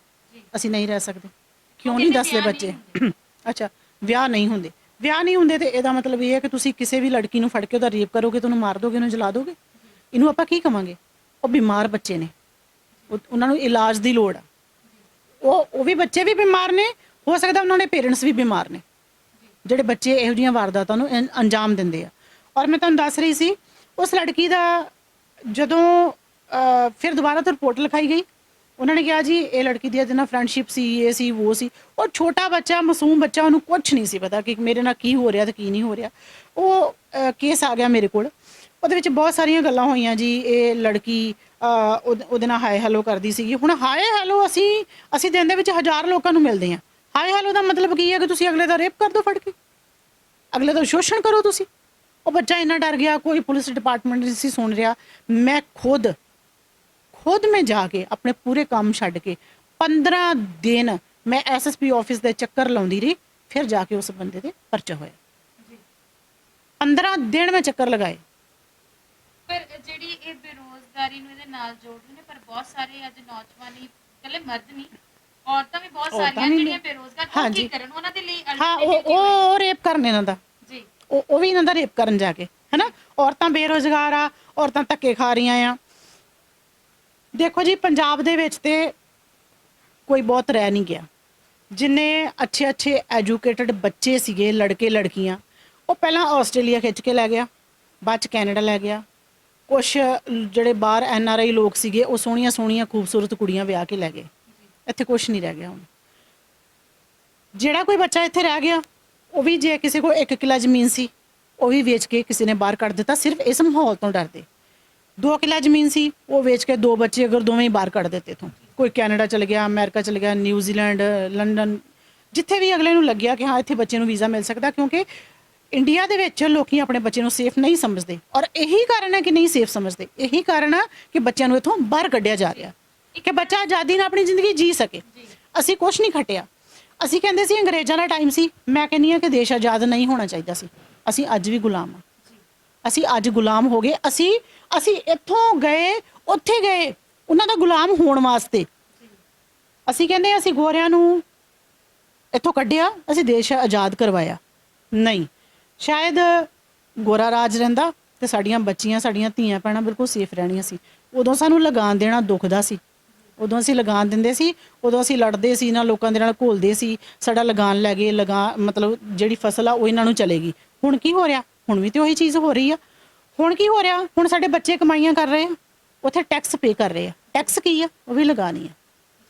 ਅਸੀਂ ਨਹੀਂ ਰਹਿ ਸਕਦੇ। ਕਿਉਂ ਨਹੀਂ ਦੱਸਦੇ ਬੱਚੇ? ਅੱਛਾ, ਵਿਆਹ ਨਹੀਂ ਹੁੰਦੇ ਤੇ ਇਹਦਾ ਮਤਲਬ ਇਹ ਹੈ ਕਿ ਤੁਸੀਂ ਕਿਸੇ ਵੀ ਲੜਕੀ ਨੂੰ ਫੜ ਕੇ ਉਹਦਾ ਰੇਪ ਕਰੋਗੇ, ਤੁਹਾਨੂੰ ਮਾਰ ਦੋਗੇ, ਉਹਨੂੰ ਜਲਾ ਦੋਗੇ। ਇਹਨੂੰ ਆਪਾਂ ਕੀ ਕਵਾਂਗੇ? ਉਹ ਬਿਮਾਰ ਬੱਚੇ ਨੇ, ਉਹਨਾਂ ਨੂੰ ਇਲਾਜ ਦੀ ਲੋੜ ਆ। ਉਹ ਵੀ ਬੱਚੇ ਵੀ ਬਿਮਾਰ ਨੇ, ਹੋ ਸਕਦਾ ਉਹਨਾਂ ਦੇ ਪੇਰੈਂਟਸ ਵੀ ਬਿਮਾਰ ਨੇ ਜਿਹੜੇ ਬੱਚੇ ਇਹੋ ਜਿਹੀਆਂ ਵਾਰਦਾਤਾਂ ਨੂੰ ਅੰਜਾਮ ਦਿੰਦੇ ਆ। ਔਰ ਮੈਂ ਤੁਹਾਨੂੰ ਦੱਸ ਰਹੀ ਸੀ ਉਸ ਲੜਕੀ ਦਾ ਜਦੋਂ ਫਿਰ ਦੁਬਾਰਾ ਤੋਂ ਰਿਪੋਰਟ ਲਿਖਾਈ ਗਈ, ਉਹਨਾਂ ਨੇ ਕਿਹਾ ਜੀ ਇਹ ਲੜਕੀ ਦੀ ਇਹਦੇ ਨਾਲ ਫਰੈਂਡਸ਼ਿਪ ਸੀ, ਇਹ ਸੀ ਉਹ ਸੀ। ਉਹ ਛੋਟਾ ਬੱਚਾ, ਮਾਸੂਮ ਬੱਚਾ, ਉਹਨੂੰ ਕੁਛ ਨਹੀਂ ਸੀ ਪਤਾ ਕਿ ਮੇਰੇ ਨਾਲ ਕੀ ਹੋ ਰਿਹਾ ਤੇ ਕੀ ਨਹੀਂ ਹੋ ਰਿਹਾ। ਉਹ ਕੇਸ ਆ ਗਿਆ ਮੇਰੇ ਕੋਲ, ਉਹਦੇ ਵਿੱਚ ਬਹੁਤ ਸਾਰੀਆਂ ਗੱਲਾਂ ਹੋਈਆਂ ਜੀ। ਇਹ ਲੜਕੀ ਉਹਦੇ ਨਾਲ ਹਾਏ ਹੈਲੋ ਕਰਦੀ ਸੀਗੀ। ਹੁਣ ਹਾਏ ਹੈਲੋ ਅਸੀਂ ਦਿਨ ਦੇ ਵਿੱਚ 1000 ਲੋਕਾਂ ਨੂੰ ਮਿਲਦੇ ਹਾਂ। ਹਾਏ ਹੈਲੋ ਦਾ ਮਤਲਬ ਕੀ ਹੈ ਕਿ ਤੁਸੀਂ ਅਗਲੇ ਦਾ ਰੇਪ ਕਰ ਦਿਓ ਫੜ ਕੇ, ਅਗਲੇ ਦਾ ਸ਼ੋਸ਼ਣ ਕਰੋ ਤੁਸੀਂ। ਉਹ ਬੱਚਾ ਇੰਨਾ ਡਰ ਗਿਆ, ਕੋਈ ਪੁਲਿਸ ਡਿਪਾਰਟਮੈਂਟ ਨਹੀਂ ਸੀ ਸੁਣ ਰਿਹਾ। ਮੈਂ ਖੁਦ ਮੈਂ ਜਾ ਕੇ ਆਪਣੇ ਪੂਰੇ ਕੰਮ ਛੱਡ ਕੇ 15 ਦਿਨ ਮੈਂ ਐਸਐਸਪੀ ਆਫਿਸ ਦੇ ਚੱਕਰ ਲਾਉਂਦੀ ਰਹੀ, ਫਿਰ ਜਾ ਕੇ ਉਸ ਬੰਦੇ ਤੇ ਪਰਚਾ ਹੋਇਆ। 15 ਦਿਨ ਮੈਂ ਚੱਕਰ ਲਗਾਏ। ਪਰ ਜਿਹੜੀ ਇਹ ਬੇਰੋਜ਼ਗਾਰੀ ਨੂੰ ਇਹਦੇ ਨਾਲ ਜੋੜਦੇ ਨੇ, ਪਰ ਬਹੁਤ ਸਾਰੇ ਅੱਜ ਨੌਜਵਾਨ ਹੀ, ਇਕੱਲੇ ਮਰਦ ਨਹੀਂ, ਔਰਤਾਂ ਵੀ ਬਹੁਤ ਸਾਰੀਆਂ ਜਿਹੜੀਆਂ ਬੇਰੋਜ਼ਗਾਰ, ਉਹ ਕੀ ਕਰਨ? ਉਹਨਾਂ ਦੇ ਲਈ ਹਾਂ, ਉਹ ਰੇਪ ਕਰਨ ਇਹਨਾਂ ਦਾ ਜੀ, ਉਹ ਵੀ ਇਹਨਾਂ ਦਾ ਰੇਪ ਕਰਨ ਜਾ ਕੇ, ਹੈ ਨਾ। ਔਰਤਾਂ ਬੇਰੋਜ਼ਗਾਰ ਆ, ਔਰਤਾਂ ਧੱਕੇ ਖਾ ਰਹੀਆਂ ਆ। ਦੇਖੋ ਜੀ, ਪੰਜਾਬ ਦੇ ਵਿੱਚ ਤੇ ਕੋਈ ਬਹੁਤ ਰਹਿ ਨਹੀਂ ਗਿਆ। ਜਿੰਨੇ ਅੱਛੇ ਅੱਛੇ ਐਜੂਕੇਟਡ ਬੱਚੇ ਸੀਗੇ, ਲੜਕੇ ਲੜਕੀਆਂ, ਉਹ ਪਹਿਲਾਂ ਆਸਟ੍ਰੇਲੀਆ ਖਿੱਚ ਕੇ ਲੈ ਗਿਆ, ਬਾਅਦ ਚ ਕੈਨੇਡਾ ਲੈ ਗਿਆ। ਕੁਛ ਜਿਹੜੇ ਬਾਹਰ NRI ਲੋਕ ਸੀਗੇ, ਉਹ ਸੋਹਣੀਆਂ ਸੋਹਣੀਆਂ ਖੂਬਸੂਰਤ ਕੁੜੀਆਂ ਵਿਆਹ ਕੇ ਲੈ ਗਏ। ਇੱਥੇ ਕੁਛ ਨਹੀਂ ਰਹਿ ਗਿਆ ਹੁਣ। ਜਿਹੜਾ ਕੋਈ ਬੱਚਾ ਇੱਥੇ ਰਹਿ ਗਿਆ, ਉਹ ਵੀ ਜੇ ਕਿਸੇ ਕੋਲ 1 ਕਿੱਲਾ ਜ਼ਮੀਨ ਸੀ, ਉਹ ਵੀ ਵੇਚ ਕੇ ਕਿਸੇ ਨੇ ਬਾਹਰ ਕੱਢ ਦਿੱਤਾ, ਸਿਰਫ ਇਸ ਮਾਹੌਲ ਤੋਂ ਡਰਦੇ। 2 ਕਿੱਲਾ ਜ਼ਮੀਨ ਸੀ, ਉਹ ਵੇਚ ਕੇ 2 ਬੱਚੇ ਅਗਰ ਦੋਵੇਂ ਹੀ ਬਾਹਰ ਕੱਢ ਦਿੱਤੇ ਇੱਥੋਂ। ਕੋਈ ਕੈਨੇਡਾ ਚਲ ਗਿਆ, ਅਮਰੀਕਾ ਚਲ ਗਿਆ, ਨਿਊਜ਼ੀਲੈਂਡ, ਲੰਡਨ, ਜਿੱਥੇ ਵੀ ਅਗਲੇ ਨੂੰ ਲੱਗਿਆ ਕਿ ਹਾਂ ਇੱਥੇ ਬੱਚੇ ਨੂੰ ਵੀਜ਼ਾ ਮਿਲ ਸਕਦਾ। ਕਿਉਂਕਿ ਇੰਡੀਆ ਦੇ ਵਿੱਚ ਲੋਕੀ ਆਪਣੇ ਬੱਚੇ ਨੂੰ ਸੇਫ ਨਹੀਂ ਸਮਝਦੇ, ਔਰ ਇਹੀ ਕਾਰਨ ਹੈ ਕਿ ਨਹੀਂ ਸੇਫ ਸਮਝਦੇ। ਇਹੀ ਕਾਰਨ ਹੈ ਕਿ ਬੱਚਿਆਂ ਨੂੰ ਇੱਥੋਂ ਬਾਹਰ ਕੱਢਿਆ ਜਾ ਰਿਹਾ, ਕਿ ਬੱਚਾ ਆਜ਼ਾਦੀ ਨਾਲ ਆਪਣੀ ਜ਼ਿੰਦਗੀ ਜੀ ਸਕੇ। ਅਸੀਂ ਕੁਛ ਨਹੀਂ ਖੱਟਿਆ। ਅਸੀਂ ਕਹਿੰਦੇ ਸੀ ਅੰਗਰੇਜ਼ਾਂ ਦਾ ਟਾਈਮ ਸੀ। ਮੈਂ ਕਹਿੰਦੀ ਹਾਂ ਕਿ ਦੇਸ਼ ਆਜ਼ਾਦ ਨਹੀਂ ਹੋਣਾ ਚਾਹੀਦਾ ਸੀ। ਅਸੀਂ ਅੱਜ ਵੀ ਗੁਲਾਮ ਹਾਂ। ਅਸੀਂ ਅੱਜ ਗੁਲਾਮ ਹੋ ਗਏ। ਅਸੀਂ ਇੱਥੋਂ ਗਏ, ਉੱਥੇ ਗਏ ਉਹਨਾਂ ਦਾ ਗੁਲਾਮ ਹੋਣ ਵਾਸਤੇ। ਅਸੀਂ ਕਹਿੰਦੇ ਅਸੀਂ ਗੋਰਿਆਂ ਨੂੰ ਇੱਥੋਂ ਕੱਢਿਆ, ਅਸੀਂ ਦੇਸ਼ ਆਜ਼ਾਦ ਕਰਵਾਇਆ। ਨਹੀਂ, ਸ਼ਾਇਦ ਗੋਰਾ ਰਾਜ ਰਹਿੰਦਾ ਤੇ ਸਾਡੀਆਂ ਬੱਚੀਆਂ, ਸਾਡੀਆਂ ਧੀਆਂ ਭੈਣਾਂ ਬਿਲਕੁਲ ਸੇਫ ਰਹਿਣੀਆਂ ਸੀ। ਉਦੋਂ ਸਾਨੂੰ ਲਗਾਨ ਦੇਣਾ ਦੁਖਦਾ ਸੀ। ਉਦੋਂ ਅਸੀਂ ਲਗਾਨ ਦਿੰਦੇ ਸੀ, ਉਦੋਂ ਅਸੀਂ ਲੜਦੇ ਸੀ ਨਾ, ਲੋਕਾਂ ਦੇ ਨਾਲ ਘੋਲਦੇ ਸੀ। ਸਾਡਾ ਲਗਾਨ ਲੈ ਗਏ, ਮਤਲਬ ਜਿਹੜੀ ਫਸਲ ਆ ਉਹ ਇਹਨਾਂ ਨੂੰ ਚਲੇਗੀ। ਹੁਣ ਕੀ ਹੋ ਰਿਹਾ? ਹੁਣ ਵੀ ਤੇ ਉਹੀ ਚੀਜ਼ ਹੋ ਰਹੀ ਆ। ਹੁਣ ਕੀ ਹੋ ਰਿਹਾ? ਹੁਣ ਸਾਡੇ ਬੱਚੇ ਕਮਾਈਆਂ ਕਰ ਰਹੇ ਆ, ਉੱਥੇ ਟੈਕਸ ਪੇ ਕਰ ਰਹੇ ਆ। ਟੈਕਸ ਕੀ ਆ? ਉਹ ਵੀ ਲਗਾਨੀ ਆ।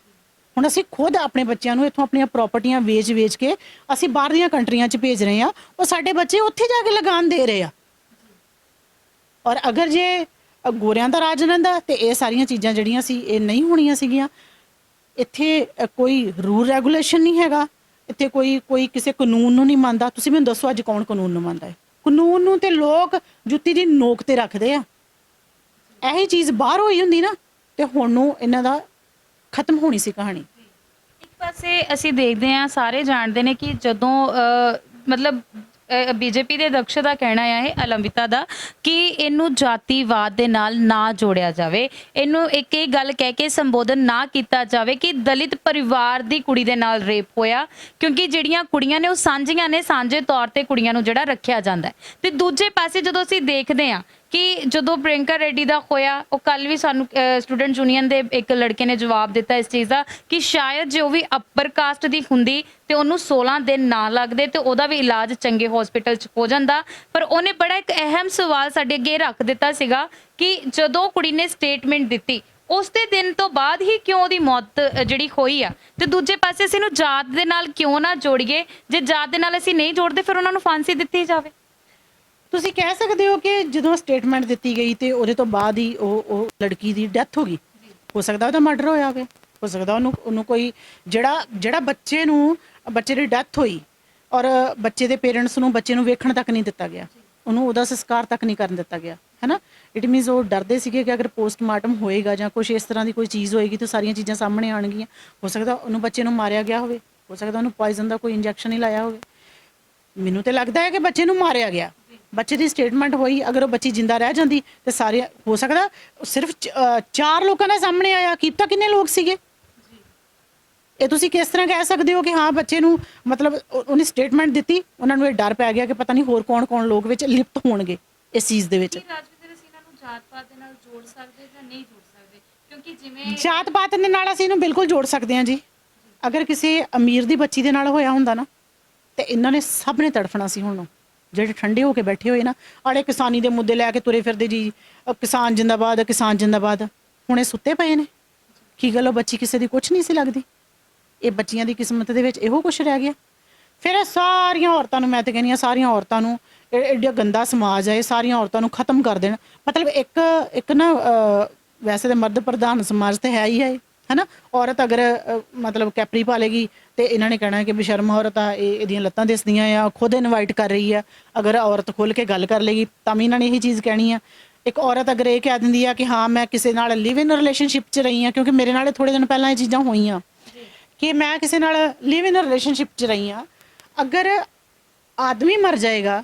ਹੁਣ ਅਸੀਂ ਖੁਦ ਆਪਣੇ ਬੱਚਿਆਂ ਨੂੰ ਇੱਥੋਂ ਆਪਣੀਆਂ ਪ੍ਰਾਪਰਟੀਆਂ ਵੇਚ ਕੇ ਅਸੀਂ ਬਾਹਰ ਦੀਆਂ ਕੰਟਰੀਆਂ 'ਚ ਭੇਜ ਰਹੇ ਆ। ਉਹ ਸਾਡੇ ਬੱਚੇ ਉੱਥੇ ਜਾ ਕੇ ਲਗਾਨ ਦੇ ਰਹੇ ਆ। ਔਰ ਅਗਰ ਜੇ ਗੋਰਿਆਂ ਦਾ ਰਾਜ ਰਹਿੰਦਾ ਤੇ ਇਹ ਸਾਰੀਆਂ ਚੀਜ਼ਾਂ ਜਿਹੜੀਆਂ ਸੀ ਇਹ ਨਹੀਂ ਹੋਣੀਆਂ ਸੀਗੀਆਂ। ਇੱਥੇ ਕੋਈ ਰੂਲ ਰੈਗੂਲੇਸ਼ਨ ਨਹੀਂ ਹੈਗਾ। ਇੱਥੇ ਕੋਈ ਕਿਸੇ ਕਾਨੂੰਨ ਨੂੰ ਨਹੀਂ ਮੰਨਦਾ। ਤੁਸੀਂ ਮੈਨੂੰ ਦੱਸੋ ਅੱਜ ਕੌਣ ਕਾਨੂੰਨ ਨੂੰ ਮੰਨਦਾ ਹੈ? ਕਾਨੂੰਨ ਨੂੰ ਤੇ ਲੋਕ ਜੁੱਤੀ ਦੀ ਨੋਕ ਤੇ ਰੱਖਦੇ ਆ। ਇਹੀ ਚੀਜ਼ ਬਾਹਰ ਹੋਈ ਹੁੰਦੀ ਨਾ ਤੇ ਹੁਣ ਨੂੰ ਇਹਨਾਂ ਦਾ ਖਤਮ ਹੋਣੀ ਸੀ ਕਹਾਣੀ। ਇੱਕ ਪਾਸੇ ਅਸੀਂ ਦੇਖਦੇ ਹਾਂ, ਸਾਰੇ ਜਾਣਦੇ ਨੇ ਕਿ ਜਦੋਂ ਮਤਲਬ ਬੀਜੇਪੀ ਦੇ ਅਧਿਕਸ਼ ਦਾ ਕਹਿਣਾ ਹੈ, ਇਹ ਅਲੰਬਿਤਾ ਦਾ, ਕਿ ਇਹਨੂੰ ਜਾਤੀਵਾਦ ਦੇ ਨਾਲ ਨਾ ਜੋੜਿਆ ਜਾਵੇ। ਇਹਨੂੰ ਇੱਕ ਇਹ ਗੱਲ ਕਹਿ ਕੇ ਸੰਬੋਧਨ ਨਾ ਕੀਤਾ ਜਾਵੇ ਕਿ ਦਲਿਤ ਪਰਿਵਾਰ ਦੀ ਕੁੜੀ ਦੇ ਨਾਲ ਰੇਪ ਹੋਇਆ, ਕਿਉਂਕਿ ਜਿਹੜੀਆਂ ਕੁੜੀਆਂ ਨੇ ਉਹ ਸਾਂਝੀਆਂ ਨੇ, ਸਾਂਝੇ ਤੌਰ ਤੇ ਕੁੜੀਆਂ ਨੂੰ ਜਿਹੜਾ ਰੱਖਿਆ ਜਾਂਦਾ ਹੈ। ਤੇ ਦੂਜੇ ਪਾਸੇ ਜਦੋਂ ਅਸੀਂ ਦੇਖਦੇ ਹਾਂ ਕਿ ਜਦੋਂ ਪ੍ਰਿਯੰਕਾ ਰੈਡੀ ਦਾ ਹੋਇਆ, ਉਹ ਕੱਲ ਵੀ ਸਾਨੂੰ ਸਟੂਡੈਂਟ ਯੂਨੀਅਨ ਦੇ ਇੱਕ ਲੜਕੇ ਨੇ ਜਵਾਬ ਦਿੱਤਾ ਇਸ ਚੀਜ਼ ਦਾ ਕਿ ਸ਼ਾਇਦ ਜੇ ਉਹ ਵੀ ਅੱਪਰ ਕਾਸਟ ਦੀ ਹੁੰਦੀ ਤੇ ਉਹਨੂੰ 16 ਦਿਨ ਨਾ ਲੱਗਦੇ ਤੇ ਉਹਦਾ ਵੀ ਇਲਾਜ ਚੰਗੇ ਹਸਪੀਟਲ 'ਚ ਹੋ ਜਾਂਦਾ। ਪਰ ਉਹਨੇ ਬੜਾ ਇੱਕ ਅਹਿਮ ਸਵਾਲ ਸਾਡੇ ਅੱਗੇ ਰੱਖ ਦਿੱਤਾ ਸੀਗਾ ਕਿ ਜਦੋਂ ਕੁੜੀ ਨੇ ਸਟੇਟਮੈਂਟ ਦਿੱਤੀ ਉਸ ਦੇ ਦਿਨ ਤੋਂ ਬਾਅਦ ਹੀ ਕਿਉਂ ਉਹਦੀ ਮੌਤ ਜਿਹੜੀ ਹੋਈ ਆ। ਤੇ ਦੂਜੇ ਪਾਸੇ ਅਸੀਂ ਇਹਨੂੰ ਜਾਤ ਦੇ ਨਾਲ ਕਿਉਂ ਨਾ ਜੋੜੀਏ? ਜੇ ਜਾਤ ਦੇ ਨਾਲ ਅਸੀਂ ਨਹੀਂ ਜੋੜਦੇ ਫਿਰ ਉਹਨਾਂ ਨੂੰ ਫਾਂਸੀ ਦਿੱਤੀ ਜਾਵੇ। ਤੁਸੀਂ ਕਹਿ ਸਕਦੇ ਹੋ ਕਿ ਜਦੋਂ ਸਟੇਟਮੈਂਟ ਦਿੱਤੀ ਗਈ ਤੇ ਉਹਦੇ ਤੋਂ ਬਾਅਦ ਹੀ ਉਹ ਲੜਕੀ ਦੀ ਡੈਥ ਹੋ ਗਈ। ਹੋ ਸਕਦਾ ਉਹਦਾ ਮਰਡਰ ਹੋਇਆ ਹੋਵੇ, ਹੋ ਸਕਦਾ ਉਹਨੂੰ ਕੋਈ ਜਿਹੜਾ ਬੱਚੇ ਦੀ ਡੈਥ ਹੋਈ ਔਰ ਬੱਚੇ ਦੇ ਪੇਰੈਂਟਸ ਨੂੰ ਬੱਚੇ ਨੂੰ ਵੇਖਣ ਤੱਕ ਨਹੀਂ ਦਿੱਤਾ ਗਿਆ, ਉਹਨੂੰ ਉਹਦਾ ਸੰਸਕਾਰ ਤੱਕ ਨਹੀਂ ਕਰਨ ਦਿੱਤਾ ਗਿਆ, ਹੈ ਨਾ। ਇਟ ਮੀਨਸ ਉਹ ਡਰਦੇ ਸੀਗੇ ਕਿ ਅਗਰ ਪੋਸਟਮਾਰਟਮ ਹੋਏਗਾ ਜਾਂ ਕੁਝ ਇਸ ਤਰ੍ਹਾਂ ਦੀ ਕੋਈ ਚੀਜ਼ ਹੋਏਗੀ ਤਾਂ ਸਾਰੀਆਂ ਚੀਜ਼ਾਂ ਸਾਹਮਣੇ ਆਉਣਗੀਆਂ। ਹੋ ਸਕਦਾ ਉਹਨੂੰ ਬੱਚੇ ਨੂੰ ਮਾਰਿਆ ਗਿਆ ਹੋਵੇ, ਹੋ ਸਕਦਾ ਉਹਨੂੰ ਪੋਇਜ਼ਨ ਦਾ ਕੋਈ ਇੰਜੈਕਸ਼ਨ ਹੀ ਲਾਇਆ ਹੋਵੇ। ਮੈਨੂੰ ਤੇ ਲੱਗਦਾ ਹੈ ਕਿ ਬੱਚੇ ਨੂੰ ਮਾਰਿਆ ਗਿਆ। ਬੱਚੇ ਦੀ ਸਟੇਟਮੈਂਟ ਹੋਈ, ਅਗਰ ਉਹ ਬੱਚੀ ਜਿੰਦਾ ਰਹਿ ਜਾਂਦੀ ਤੇ ਸਾਰੇ, ਹੋ ਸਕਦਾ ਸਿਰਫ 4 ਲੋਕਾਂ ਦੇ ਸਾਹਮਣੇ ਆਇਆ, ਕੀ ਪਤਾ ਕਿੰਨੇ ਲੋਕ ਸੀਗੇ। ਇਹ ਤੁਸੀਂ ਕਿਸ ਤਰ੍ਹਾਂ ਕਹਿ ਸਕਦੇ ਹੋ ਕਿ ਹਾਂ ਬੱਚੇ ਨੂੰ, ਮਤਲਬ ਉਹਨੇ ਸਟੇਟਮੈਂਟ ਦਿੱਤੀ, ਉਹਨਾਂ ਨੂੰ ਇਹ ਡਰ ਪੈ ਗਿਆ ਕਿ ਪਤਾ ਨਹੀਂ ਹੋਰ ਕੌਣ ਲੋਕ ਵਿੱਚ ਲਿਪਤ ਹੋਣਗੇ ਇਸ ਚੀਜ਼ ਦੇ ਵਿੱਚ। ਰਾਜਵਿੰਦਰ, ਅਸੀਂ ਇਹਨਾਂ ਨੂੰ ਜਾਤ-ਪਾਤ ਦੇ ਨਾਲ ਜੋੜ ਸਕਦੇ ਜਾਂ ਨਹੀਂ ਜੋੜ ਸਕਦੇ? ਕਿਉਂਕਿ ਜਿਵੇਂ ਜਾਤ-ਪਾਤ ਦੇ ਨਾਲ ਅਸੀਂ ਇਹਨੂੰ ਬਿਲਕੁਲ ਜੋੜ ਸਕਦੇ ਹਾਂ ਜੀ। ਅਗਰ ਕਿਸੇ ਅਮੀਰ ਦੀ ਬੱਚੀ ਦੇ ਨਾਲ ਹੋਇਆ ਹੁੰਦਾ ਨਾ ਤੇ ਇਹਨਾਂ ਨੇ ਸਭ ਨੇ ਤੜਫਣਾ ਸੀ। ਹੁਣ ਜਿਹੜੇ ਠੰਡੇ ਹੋ ਕੇ ਬੈਠੇ ਹੋਏ ਨਾ, ਆੜੇ ਕਿਸਾਨੀ ਦੇ ਮੁੱਦੇ ਲੈ ਕੇ ਤੁਰੇ ਫਿਰਦੇ ਜੀ, ਕਿਸਾਨ ਜਿੰਦਾਬਾਦ, ਕਿਸਾਨ ਜਿੰਦਾਬਾਦ, ਹੁਣ ਇਹ ਸੁੱਤੇ ਪਏ ਨੇ। ਕੀ ਗੱਲ, ਉਹ ਬੱਚੀ ਕਿਸੇ ਦੀ ਕੁਛ ਨਹੀਂ ਸੀ ਲੱਗਦੀ? ਇਹ ਬੱਚੀਆਂ ਦੀ ਕਿਸਮਤ ਦੇ ਵਿੱਚ ਇਹੋ ਕੁਛ ਰਹਿ ਗਿਆ। ਫਿਰ ਇਹ ਸਾਰੀਆਂ ਔਰਤਾਂ ਨੂੰ, ਮੈਂ ਤਾਂ ਕਹਿੰਦੀ ਹਾਂ ਸਾਰੀਆਂ ਔਰਤਾਂ ਨੂੰ, ਐਡਾ ਗੰਦਾ ਸਮਾਜ ਹੈ, ਇਹ ਸਾਰੀਆਂ ਔਰਤਾਂ ਨੂੰ ਖਤਮ ਕਰ ਦੇਣ। ਮਤਲਬ ਇੱਕ ਨਾ ਵੈਸੇ ਤਾਂ ਮਰਦ ਪ੍ਰਧਾਨ ਸਮਾਜ ਤੇ ਹੈ ਹੀ ਹੈ ਨਾ। ਔਰਤ ਅਗਰ ਮਤਲਬ ਕੈਪਰੀ ਪਾ ਲੇਗੀ ਤੇ ਇਹਨਾਂ ਨੇ ਕਹਿਣਾ ਕਿ ਬੇਸ਼ਰਮ ਔਰਤ ਆ, ਇਹਦੀਆਂ ਲੱਤਾਂ ਦਿਸਦੀਆਂ ਆ, ਖੁਦ ਇਨਵਾਈਟ ਕਰ ਰਹੀ ਆ। ਅਗਰ ਔਰਤ ਖੁੱਲ ਕੇ ਗੱਲ ਕਰ ਲੇਗੀ ਤਾਂ ਵੀ ਇਹਨਾਂ ਨੇ ਇਹੀ ਚੀਜ਼ ਕਹਿਣੀ ਆ। ਇੱਕ ਔਰਤ ਅਗਰ ਇਹ ਕਹਿ ਦਿੰਦੀ ਆ ਕਿ ਹਾਂ ਮੈਂ ਕਿਸੇ ਨਾਲ ਲਿਵ ਇਨ ਰਿਲੇਸ਼ਨਸ਼ਿਪ 'ਚ ਰਹੀ ਹਾਂ, ਕਿਉਂਕਿ ਮੇਰੇ ਨਾਲ ਥੋੜ੍ਹੇ ਦਿਨ ਪਹਿਲਾਂ ਇਹ ਚੀਜ਼ਾਂ ਹੋਈਆਂ ਕਿ ਮੈਂ ਕਿਸੇ ਨਾਲ ਲਿਵ ਇਨ ਰਿਲੇਸ਼ਨਸ਼ਿਪ 'ਚ ਰਹੀ ਹਾਂ, ਅਗਰ ਆਦਮੀ ਮਰ ਜਾਏਗਾ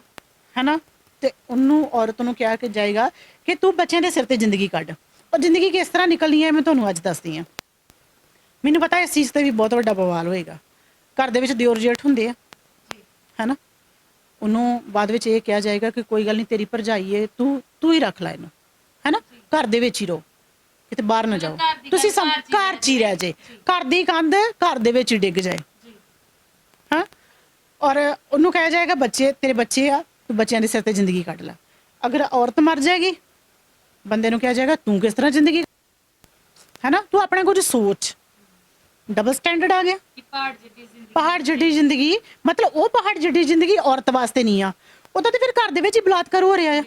ਹੈ ਨਾ, ਤੇ ਉਹਨੂੰ ਔਰਤ ਨੂੰ ਕਿਹਾ ਕਿ ਜਾਏਗਾ ਕਿ ਤੂੰ ਬੱਚਿਆਂ ਦੇ ਸਿਰ ਤੇ ਜ਼ਿੰਦਗੀ ਕੱਢ। ਔਰ ਜ਼ਿੰਦਗੀ ਕਿਸ ਤਰ੍ਹਾਂ ਨਿਕਲਣੀ ਹੈ ਮੈਂ ਤੁਹਾਨੂੰ ਅੱਜ ਦੱਸਦੀ ਹਾਂ। ਮੈਨੂੰ ਪਤਾ ਇਸ ਚੀਜ਼ ਤੇ ਵੀ ਬਹੁਤ ਵੱਡਾ ਬਵਾਲ ਹੋਏਗਾ। ਘਰ ਦੇ ਵਿੱਚ ਦਿਓਰ ਜੇਠ ਹੁੰਦੇ ਆ ਹੈ ਨਾ, ਉਹਨੂੰ ਬਾਅਦ ਵਿੱਚ ਇਹ ਕਿਹਾ ਜਾਏਗਾ ਕਿ ਕੋਈ ਗੱਲ ਨਹੀਂ ਤੇਰੀ ਭਰਜਾਈ ਹੈ, ਤੂੰ ਹੀ ਰੱਖ ਲੈ ਇਹਨੂੰ ਹੈ ਨਾ, ਘਰ ਦੇ ਵਿੱਚ ਹੀ ਰਹੋ, ਕਿਤੇ ਬਾਹਰ ਨਾ ਜਾਓ, ਤੁਸੀਂ ਘਰ 'ਚ ਹੀ ਰਹਿ ਜਾਏ, ਘਰ ਦੀ ਕੰਧ ਘਰ ਦੇ ਵਿੱਚ ਹੀ ਡਿੱਗ ਜਾਏ। ਹਾਂ, ਔਰ ਉਹਨੂੰ ਕਿਹਾ ਜਾਏਗਾ ਬੱਚੇ ਤੇਰੇ ਬੱਚੇ ਆ, ਤੂੰ ਬੱਚਿਆਂ ਦੇ ਸਿਰ ਤੇ ਜ਼ਿੰਦਗੀ ਕੱਢ ਲੈ। ਅਗਰ ਔਰਤ ਮਰ ਜਾਏਗੀ, ਬੰਦੇ ਨੂੰ ਕਿਹਾ ਜਾਏਗਾ ਤੂੰ ਕਿਸ ਤਰ੍ਹਾਂ ਜ਼ਿੰਦਗੀ ਹੈ ਨਾ, ਤੂੰ ਆਪਣੇ ਕੁਝ ਸੋਚ। ਡਬਲ ਸਟੈਂਡਰਡ ਆ ਗਿਆ। ਪਹਾੜ ਜਿੱਡੀ ਜ਼ਿੰਦਗੀ, ਮਤਲਬ ਉਹ ਪਹਾੜ ਜਿੱਡੀ ਜ਼ਿੰਦਗੀ ਔਰਤ ਵਾਸਤੇ ਨਹੀਂ ਆ, ਉਹਦਾ ਤੇ ਫਿਰ ਘਰ ਦੇ ਵਿੱਚ ਹੀ ਬਲਾਤਕਾਰ ਹੋ ਰਿਹਾ ਆ।